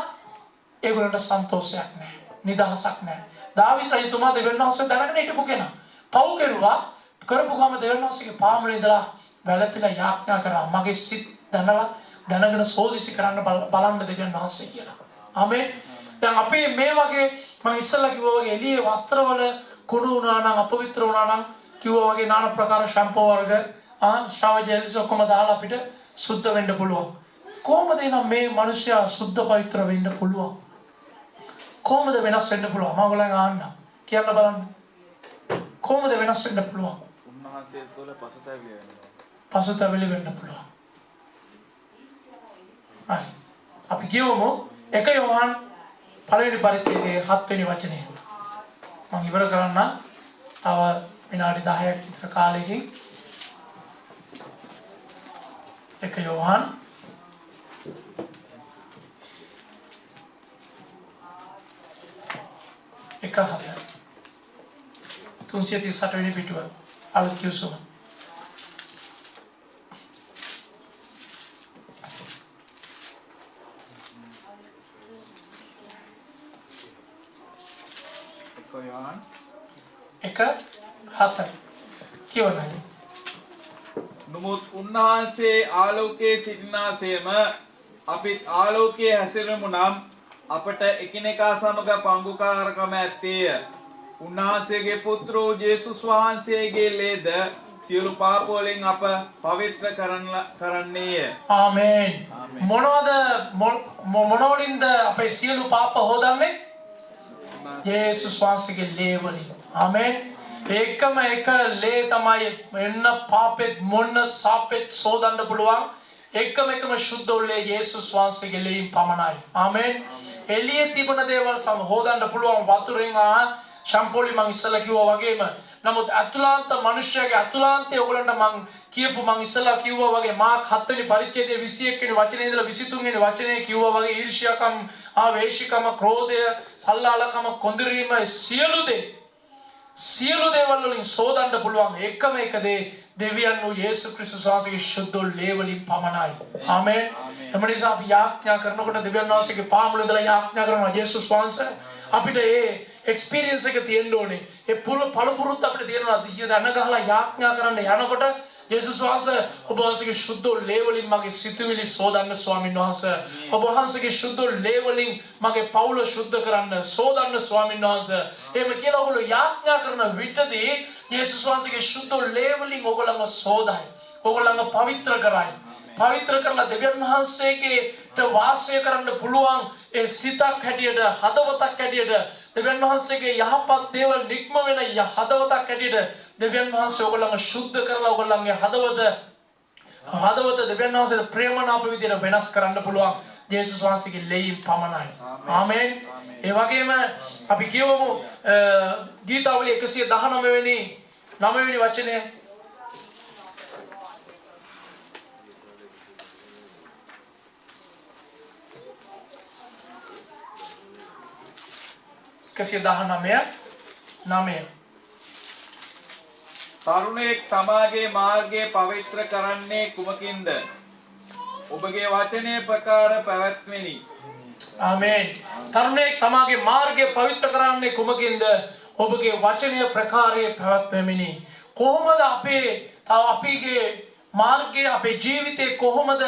ඒගොල්ලන්ට සන්තෝෂයක් නැහැ, නිදහසක් නැහැ. දාවිත් රජතුමා දෙවියන් වහන්සේ දැනගෙන හිටපු කෙනා. පව් කෙරුවා. කරපු ගම දෙවියන් වහන්සේගේ පාමුලේ ඉඳලා වැළපිලා යාඥා කරා. මගේ සිත් දැනගෙන සෝදිසි කරන්න බලන්න දෙවියන් වහන්සේ කියලා. ආමේන්. දැන් අපි මේ වගේ මම ඉස්සෙල්ලා කිව්වා වගේ එළියේ වස්ත්‍රවල කුණු වුණා නම්, අපවිත්‍ර වුණා නම් කිව්වා වගේ নানা ප්‍රකාර ෂැම්පෝ වර්ග, ෂාවර් ජෙල්ස් ඔක්කොම දාලා අපිට සුද්ධ වෙන්න පුළුවන්. කොහොමද එනම් මේ මිනිස්සයා සුද්ධ පවිත්‍ර වෙන්න පුළුවන්? කොහොමද වෙනස් වෙන්න පුළුවන්? මම ඔයගොල්ලන් අහන්න. කියන්න බලන්න. කොහොමද වෙනස් වෙන්න පුළුවන්? උන්වහන්සේ තුළ පසුතැවිලි වෙනවා. පසුතැවිලි වෙන්න පුළුවන්. හරි. අපි කියවමු 1 යෝහන් පළවෙනි පරිච්ඡේදයේ 7 වෙනි වචනය. මම ඉවර කරන්න. තව විනාඩි 10ක් විතර කාලෙකින් 1 යෝහන් 1:7 338 වෙනි පිටුව අලුත් කියසුම. යෝහන් 1:7 කියවන්නේ. නමුත් උන්වහන්සේ ආලෝකයේ සිටිනාසේම අපිත් ආලෝකයේ හැසිරෙමු නම් අපට එකිනෙකා සමග පංගුකාරකම ඇත්තේය. උන්වහන්සේගේ පුත්‍රෝ ජේසුස් වහන්සේගේ ලේද සියලු පාප වලින් අප පවිත්‍ර කරන්නේය. ආමේන්. මොනවලින්ද අපේ සියලු පාප හොදන්නේ? ජේසුස් වහන්සේගේ ලේ වලින්. ආමේන්. එකම එක ලේ තමයි එන්න පාපෙත් මොන්න සාපෙත් සෝදන්න පුළුවන්. එකම සුද්ධ ලේ ජේසුස් වහන්සේගේ ලේයින් පමණයි. ආමේන්. එළියේ තිබුණ දේවල් සම හොදන්න පුළුවන් වතුරෙන් ෂැම්පෝලි මං ඉස්සලා කිව්වා වගේම. නමුත් අතුලාන්ත මිනිස්යාගේ අතුලාන්තය ඔයගලන්ට මං කියපු මං ඉස්සලා කිව්වා වගේ මාක් 7 වෙනි පරිච්ඡේදයේ 21 වෙනි වචනේ ඉඳලා 23 වෙනි වචනේ කිව්වා වගේ ඊර්ෂ්‍යාකම්, වේශිකම, ක්‍රෝධය, සල්ලාලකම, කොඳුරීම සියලු දේවල් වලින් සෝදන්න පුළුවන් එකම එක දේ දෙවියන් වූ යේසුස් ක්‍රිස්තුස් වහන්සේගේ ශුද්ධ ලේ වලින් පමණයි. ආමේන්. එම නිසා අපි යාඥා කරනකොට දෙවියන් වහන්සේගේ පාමුල ඉඳලා යාඥා කරනවා යේසුස් වහන්සේ අපිට ඒ එක්ස්පීරියන්ස් එක තියෙන්න ඕනේ. ඒ පළපුරුද්ද අපිට තියෙනවා. දන ගහලා යාඥා කරන්න යනකොට යේසුස් වහන්සේ ඔබ වහන්සේගේ ශුද්ධ ලේ වලින් මගේ සිතුවිලි සෝදන්න ස්වාමීන් වහන්සේ. ඔබ වහන්සේගේ ශුද්ධ ලේ වලින් මගේ පවුල ශුද්ධ කරන්න සෝදන්න ස්වාමීන් වහන්සේ. එහෙම කියලා ඔයගොල්ලෝ යාඥා කරන විටදී යේසුස් වහන්සේගේ ශුද්ධ ලේ වලින් ඔයගොල්ලන්ව සෝදයි. ඔයගොල්ලන්ව පවිත්‍ර කරයි. පවිත්‍ර කරලා දෙවියන් වහන්සේගේට වාසය කරන්න පුළුවන් ඒ සිතක් හැටියට හදවතක් හැටියට දෙවියන් වහන්සේගේ යහපත් දේවල් නික්ම වෙන හදවතක් හැටියට දෙවියන් වහන්සේ ඔයගොල්ලන්ව ශුද්ධ කරලා ඔයගොල්ලන්ගේ හදවත දෙවියන් වහන්සේට ප්‍රේමනාප විදියට වෙනස් කරන්න පුළුවන් යේසුස් වහන්සේගේ ලේයින් පමණයි. ආමේන්. ඒ වගේම අපි කියවමු ගීතාවලිය 119 වෙනි වචනය තරුණයෙක් තමාගේ මාර්ගය පවිත්‍ර කරන්නේ කුමකින්ද? ඔබගේ වචනය ප්‍රකාර පැවැත්වෙනි. ආමේන්. තරුණයෙක් තමාගේ මාර්ගය පවිත්‍ර කරන්නේ කුමකින්ද? ඔබගේ වචනය ප්‍රකාරයේ පැවැත්වෙමිනි. කොහොමද අපේ මාර්ගය අපේ ජීවිතේ කොහොමද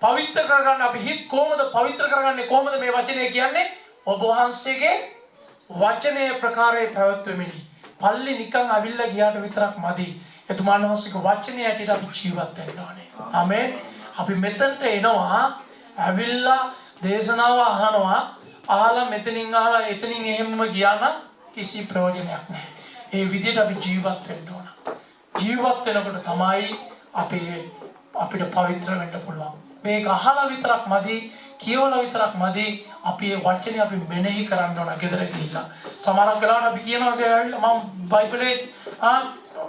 පවිත්‍ර කරගන්න අපි හිත කොහොමද පවිත්‍ර කරගන්නේ කොහොමද මේ වචනය කියන්නේ? ඔබ වහන්සේගේ වචනයේ ප්‍රකාරයේ පැවැත්වෙමිනි. පල්ලි නිකන් අවිල්ලා ගියාට විතරක් මදි. එතුමාන් වහන්සේගේ වචනය ඇටියට අපි ජීවත් වෙන්න ඕනේ. ආමේන්. අපි මෙතනට එනවා අවිල්ලා දේශනාව අහනවා. අහලා මෙතනින් අහලා එතනින් එහෙමම ගියා නම් කිසි ප්‍රයෝජනයක් නැහැ. ඒ විදිහට අපි ජීවත් වෙන්න ඕන. ජීවත් වෙනකොට තමයි අපිට පවිත්‍ර වෙන්න පුළුවන්. මේක අහලා විතරක් මදි, කියවලා විතරක් මදි. අපි මේ වචනේ අපි මෙනෙහි කරන්න ඕන ගෙදර ගිහිල්ලා. සමහරක් වෙලාවට අපි කියනවා ඇවිල්ලා මම බයිබලේ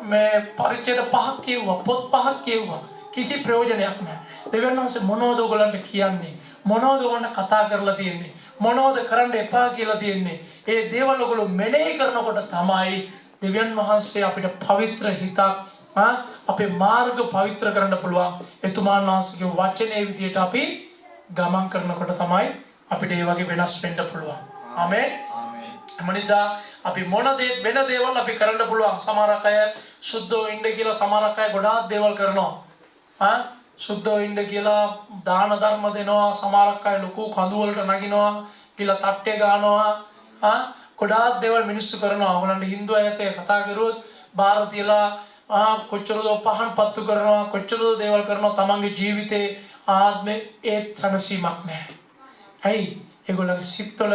මේ පරිච්ඡේද 5ක් කියුවා, පොත් 5ක් කියුවා. කිසි ප්‍රයෝජනයක් නැහැ. දෙවියන් වහන්සේ මොනවද ඔයගලන්ට කියන්නේ? මොනවද ඔයගලන්ට කතා කරලා තියෙන්නේ? මොනවද කරන්න එපා කියලා තියෙන්නේ? ඒ දේවල් ඔයගොල්ලෝ මෙනෙහි කරනකොට තමයි දෙවියන් වහන්සේ අපිට පවිත්‍ර හිතක් අපේ මාර්ග පවිත්‍ර කරන්න පුළුවන්. එතුමාන් වහන්සේගේ වචනේ විදියට අපි ගමන් කරනකොට තමයි අපිට ඒ වගේ වෙනස් වෙන්න පුළුවන්. ආමේන්. මනිසා අපි මොන වෙන දේවල් අපි කරන්න පුළුවන්. සමහරක් අය සුද්ධව ඉන්න කියලා සමහරක් අය ගොඩාක් දේවල් කරනවා. සුද්ධව ඉන්න කියලා දාන ධර්ම දෙනවා. සමහරක් අය ලොකු කඳු වලට නගිනවා කියලා තට්ටේ ගන්නවා. ගොඩාක් දේවල් මිනිස්සු කරනවා. ඔයගොල්ලන්ට හින්දු අයත් කතා කරුවොත් බාර තියලා කොච්චරද පහන් පත්තු කරනවා, කොච්චරද දේවල් කරනවා. තමන්ගේ ජීවිතේ ආත්මේ ඒ සමසීමක් නැහැ. ඇයි? ඒගොල්ලන්ගේ සිත්වල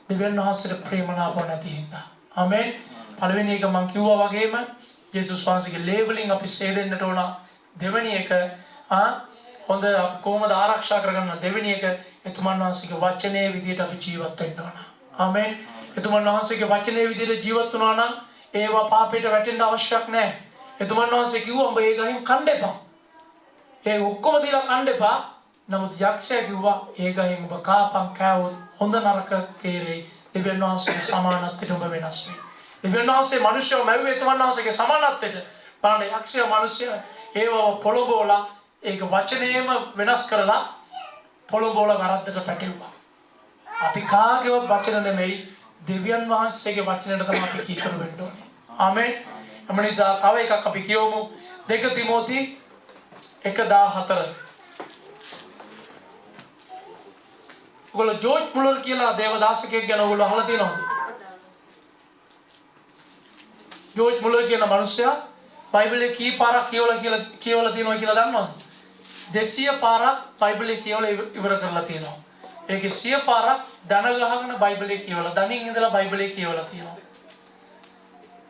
දෙවියන් වහන්සේට ප්‍රේමනාප නැති හින්දා. ආමේන්. පළවෙනි එක මම කිව්වා වගේම යේසුස් වහන්සේගේ ලේබලින් අපි සේදෙන්නට ඕන. දෙවෙනි එක හොඳ කොහොමද ආරක්ෂා කරගන්න? දෙවෙනි එක එතුමන් වහන්සේගේ වචනේ විදියට අපි ජීවත් වෙන්න ඕන. ආමේන්. එතුමන් වහන්සේගේ වචනේ විදියට ජීවත් වුණා නම් ඒවා පාපයට වැටෙන්න අවශ්‍යයක් නැහැ. එතුමන් වහන්සේ කිව්වා උඹ ඒ ගහින් කන්න එපා. ඒ ඔක්කොම දීලා කන්න එපා. නමුත් යක්ෂයා කිව්වා ඒ ගහින් ඔබ කාපන් කෑවොත් හොඳ නරක තේරෙයි. දෙවියන් වහන්සේගේ සමානත්වයට ඔබ වෙනස් වෙයි. දෙවියන් වහන්සේ මිනිස්සුව මැව්වේ එතුමන් වහන්සේගේ සමානත්වයට. බලන්න යක්ෂයා මිනිස්සයා ඒව පොළඹවලා ඒක වචනේම වෙනස් කරලා පොළඹවලා වැරද්දට පැටලුවා. අපි කාගේවත් වචන නෙමෙයි දෙවියන් වහන්සේගේ වචනයට තමයි අපි කීකරු වෙන්න ඕනේ. ආමේන්. එම නිසා තව එකක් අපි කියවමු 2 තිමෝති 1:14. ඔයගොල්ලෝ ජෝර්ජ් මුලර් කියලා දේවදාසකයෙක් ගැන ඔයගොල්ලෝ අහලා තියෙනවද? ජෝර්ජ් මුලර් කියන මිනිසයා බයිබලයේ කී පාරක් කියවලා තියෙනවා කියලා දන්නවද? 200 පාරක් බයිබලයේ කියවලා ඉවර කරලා තියෙනවා. ඒකේ 100 පාරක් දන ගහගෙන බයිබලයේ කියවලා දනින් ඉඳලා බයිබලයේ කියවලා තියෙනවා.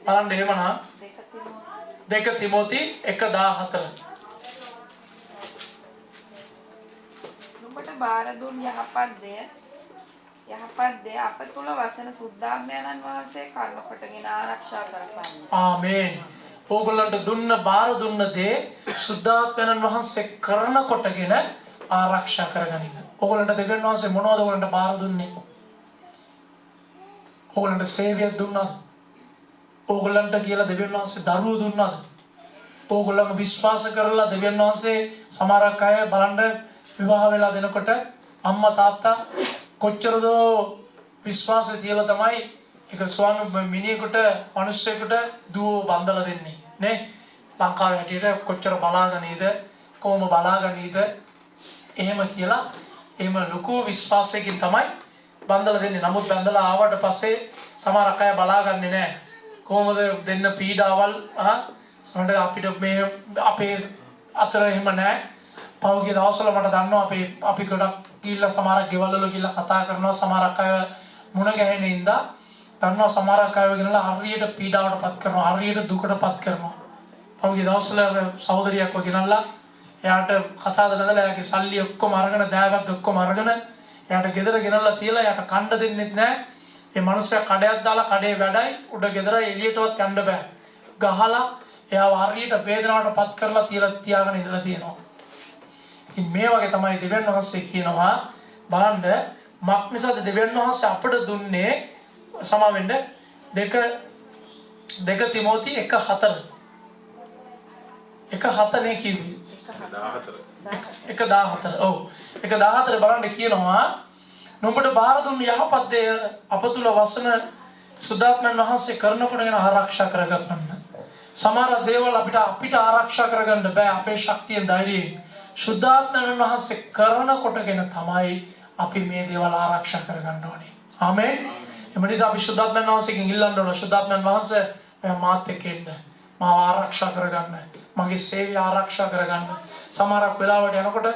බලන්න එහෙමනම් 2 තිමෝති 1:14. නුඹට බාර දුන් යහපත් දේ අප තුල වසන සුද්ධාත්මයන්න් වහන්සේ කර්ම කොටගෙන ආරක්ෂා කරපන්නේ. ආමේන්. ඕගොල්ලන්ට බාර දුන්න දේ සුද්ධාත්මයන්න් වහන්සේ කරන කොටගෙන ආරක්ෂා කරගනින්න. ඕගොල්ලන්ට දෙවියන් වහන්සේ මොනවද ඕගොල්ලන්ට බාර දුන්නේ? ඕගොල්ලන්ට සේවයක් දුන්නාද? ඕගොල්ලන්ට කියලා දෙවියන් වහන්සේ දරුවෝ දුන්නාද? ඕගොල්ලෝ විශ්වාස කරලා දෙවියන් වහන්සේ සමහරක් අය බලන්න විවාහ වෙලා දෙනකොට අම්මා තාත්තා කොච්චරද විශ්වාසය තියලා තමයි එක ස්වාමි මිනිහෙකුට මිනිස්සෙකුට දුව බඳලා දෙන්නේ නේ ලංකාවේ හැටියට කොච්චර බලාගනීද කොහොම බලාගනීද එහෙම කියලා එහෙම ලොකු විශ්වාසයකින් තමයි බඳලා දෙන්නේ. නමුත් බඳලා ආවට පස්සේ සමහරක් අය බලාගන්නේ නැහැ. කොහොමද දෙන්න පීඩාවල් සමහරට අපිට මේ අපේ අතර එහෙම නැහැ. පහුගිය දවස්වල මට දන්නවා අපි ගොඩක් ගිහිල්ලා සමහරක් ගෙවල් වල ගිහිල්ලා කතා කරනවා සමහරක් අය මුණ ගැහෙන ඉඳා දන්නවා සමහරක් අය ගෙනලා හරියට පීඩාවටපත් කරනවා හරියට දුකටපත් කරනවා. පහුගිය දවස්වල සහෝදරියක් වගෙනලා එයාට කසාද බඳලා එයාගේ සල්ලි ඔක්කොම අරගෙන දෑවැද්ද ඔක්කොම අරගෙන එයාට ගෙදර ගෙනල්ලා තියලා එයාට කන්න දෙන්නෙත් නැහැ. ඒ මිනිස්සයා කඩයක් දාලා කඩේ වැඩයි උඩ ගෙදර එළියටවත් යන්න බෑ. ගහලා එයාව හරියට වේදනාවටපත් කරලා තියාගෙන ඉඳලා තියෙනවා. ඉතින් මේ වගේ තමයි දෙවියන් වහන්සේ කියනවා බලන්න මක් නිසාද දෙවියන් වහන්සේ අපට දුන්නේ සමාවෙන්න 2 තිමෝති 1:4 1:4 නේ කිව්වේ 1:14 ඔව් 1:14 බලන්න කියනවා නුඹට බාර දුන්න යහපත් දේ අප තුල වසන සුද්ධාත්මයන් වහන්සේ කරනකොට ගැන ආරක්ෂා කරගන්න. සමහර දේවල් අපිට ආරක්ෂා කරගන්න බෑ අපේ ශක්තියෙන් ධෛර්යයෙන්. සුද්ධාත්මයන් වහන්සේ කරනකොටගෙන තමයි අපි මේ දේවල් ආරක්ෂා කරගන්න ඕනේ. ආමෙන්. එම නිසා අපි සුද්ධාත්මයන් වහන්සේගෙන් ඉල්ලන්න ඕන සුද්ධාත්මයන් වහන්සේ මාත් එක්ක ඉන්න. මාව ආරක්ෂා කරගන්න. මගේ සේවය ආරක්ෂා කරගන්න. සමහරක් වෙලාවට යනකොට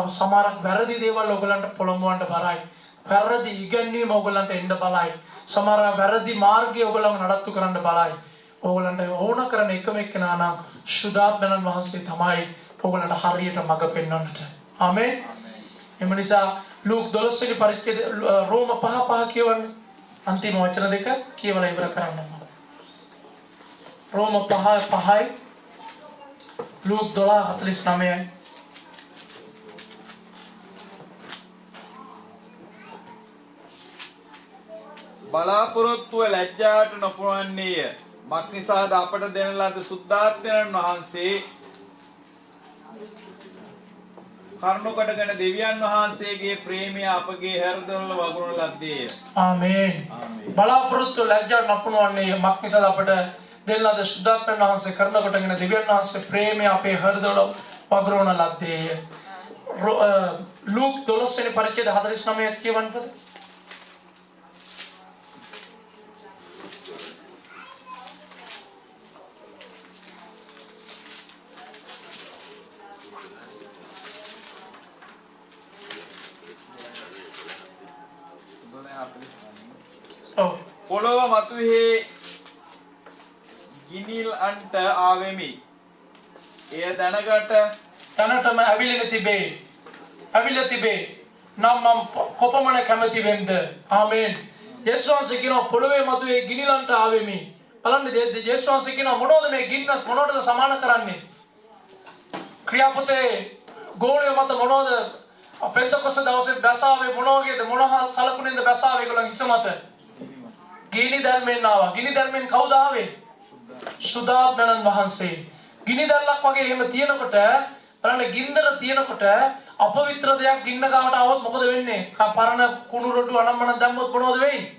සමහරක් වැරදි දේවල් ඔයගලන්ට පොළඹවන්න බරයි. වැරදි ඉගැන්වීම ඔයගලන්ට එන්න බලයි. සමහර වැරදි මාර්ගය ඔයගලම නඩත්තු කරන්න බලයි. ඔයගලන්ට ඕන කරන එකම එක්කෙනා නම් සුද්ධාත්මයන් වහන්සේ තමයි ඔයගලන්ට හරියට මඟ පෙන්වන්නට. ආමෙන්. එම නිසා ලූක් 12 වෙනි පරිච්ඡේද රෝම 5:5 කියවන්නේ. අන්තිම වචන දෙක කියවලා ඉවර කරන්න මම. රෝම 5:5යි ලූක් 12:49යි. බලාපොරොත්තුව ලැජ්ජාට නොපුරන්නේය. මක් නිසාද අපට දෙන ලද සුද්ධාත්මයන් වහන්සේ කරුණ කොටගෙන දෙවියන් වහන්සේගේ ප්‍රේමය අපගේ හෘදවල වගුරුන ලද්දේය. ආමේන්. බලාපොරොත්තුව ලැජ්ජාට නොපුරන්නේය. මක් නිසාද අපට දෙන ලද සුද්ධාත්මයන් වහන්සේ කරුණ කොටගෙන දෙවියන් වහන්සේ ප්‍රේමය අපේ හෘදවල වගුරුන ලද්දේය. ලූක් 12 වෙනි පරිච්ඡේද 49 කියවන්නද? පොළොව මතුහේ ගිනිල් අන්ට ආවෙමි. එය දැනගට තනටම ඇවිලෙන තිබේ. ඇවිල්ලා තිබේ. නම් මම කොපමණ කැමති වෙන්ද. ආමේන්. යේසුස් වහන්සේ කියනවා පොළොවේ මතුහේ ගිනිලන්ට ආවෙමි. බලන්න යේසුස් වහන්සේ කියනවා මොනවද මේ ගින්නස් මොනවටද සමාන කරන්නේ? ක්‍රියාපතේ ගෝලිය මත මොනවද පෙන්තකොස්ත දවසේ බැසාවේ මොන වගේද මොනවා සලකුණෙන්ද බැසාවේ ඒගොල්ලන් හිස මත? ගිනි දැල්මෙන් ආවා. ගිනි දැල්මෙන් කවුද ආවේ? සුද්ධාත්මයන් වහන්සේ. ගිනි දැල්ලක් වගේ එහෙම තියෙනකොට බලන්න ගින්දර තියෙනකොට අපවිත්‍ර දෙයක් ගින්න ගාවට આવොත් මොකද වෙන්නේ? පරණ කුණු රොඩු අනම්මන දැම්මොත් මොනවද වෙන්නේ?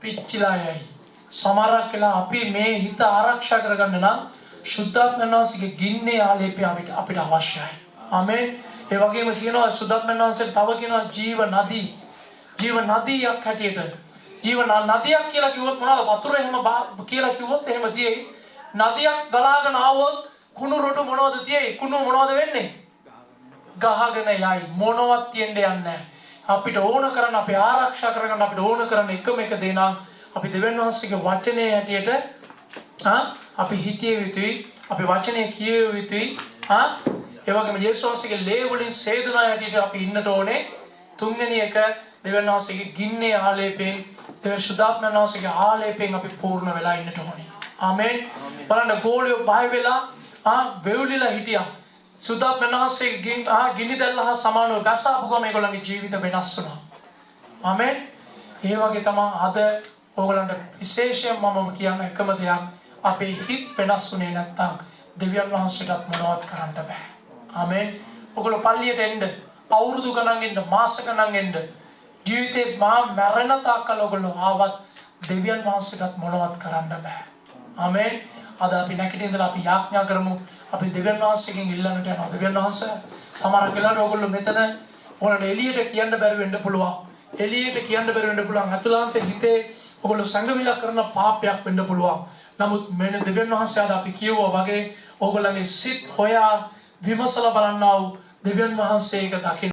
පිච්චිලා යයි. සමහරක් වෙලා අපි මේ හිත ආරක්ෂා කරගන්න නම් සුද්ධාත්මයන් වහන්සේගේ ගින්නේ ආලේපය අපිට අවශ්‍යයි. ආමේන්. ඒ වගේම කියනවා සුද්ධාත්මයන් වහන්සේ තව කියනවා ජීව නදියක් හැටියට ජීවන නදියක් කියලා කිව්වොත් මොනවද වතුර එහෙම කියලා කිව්වොත් එහෙම තියෙයි. නදියක් ගලාගෙන ආවොත් කුණු රොඩු මොනවද තියෙයි? කුණු මොනවද වෙන්නේ? ගහගෙන යයි. මොනවත් තියෙන්න යන්නේ අපිට ඕන කරන අපි ආරක්ෂා කරගන්න අපිට ඕන කරන එකම එක දේ නම් අපි දෙවියන් වහන්සේගේ වචනේ හැටියට අපි හිතිය යුතුයි. අපි වචනේ කිය යුතුයි. ඒ වගේම යේසුස් වහන්සේගේ ලේ වලින් සේදුනා හැටියට අපි ඉන්නට ඕනේ. තුන්වෙනි එක දෙවියන් වහන්සේගේ ගින්නේ ආලේපයෙන් දෙවියන් සුද්ධාත්මයන් වහන්සේගේ ආලේපයෙන් අපි පූර්ණ වෙලා ඉන්නට ඕනේ. ආමේන්. බලන්න ගෝලියෝ බය වෙලා වෙවුලිලා හිටියා. සුද්ධාත්මයන් වහන්සේගේ ගිනි දැල්ල හා සමානව බැසාපු ගම ඒගොල්ලන්ගේ ජීවිත වෙනස් වුණා. ආමේන්. ඒ වගේ තමයි අද ඕගොල්ලන්ට විශේෂයෙන් මම කියන එකම දෙයක් අපේ හිත වෙනස් වුණේ නැත්තම් දෙවියන් වහන්සේටත් මොනවත් කරන්න බෑ. ආමෙන්. ඔයගොල්ලෝ පල්ලියට එන්න, අවුරුදු ගණන් එන්න, මාස ගණන් එන්න. ජීවිතේ මා මරණ තාක්කල් ඔයගොල්ලෝ ආවත් දෙවියන් වහන්සේටත් මොනවත් කරන්න බෑ. ආමෙන්. අද අපි නැගිටින්න ඉඳලා අපි යාඥා කරමු. අපි දෙවියන් වහන්සේගෙන් ඉල්ලන්නට යනවා. දෙවියන් වහන්සේ සමහර වෙලාවට ඔයගොල්ලෝ මෙතන ඔයාලට එළියට කියන්න බැරි වෙන්න පුළුවන්. එළියට කියන්න බැරි වෙන්න පුළුවන්. අතුලාන්තේ හිතේ ඔයගොල්ලෝ සංගවිලා කරන පාපයක් වෙන්න පුළුවන්. නමුත් මෙන්න දෙවියන් වහන්සේ අද අපි කියුවා වගේ ඔයගොල්ලන්ගේ සිත් හොයා විමසලා බලන්නා වූ දෙවියන් වහන්සේ එක දකින්න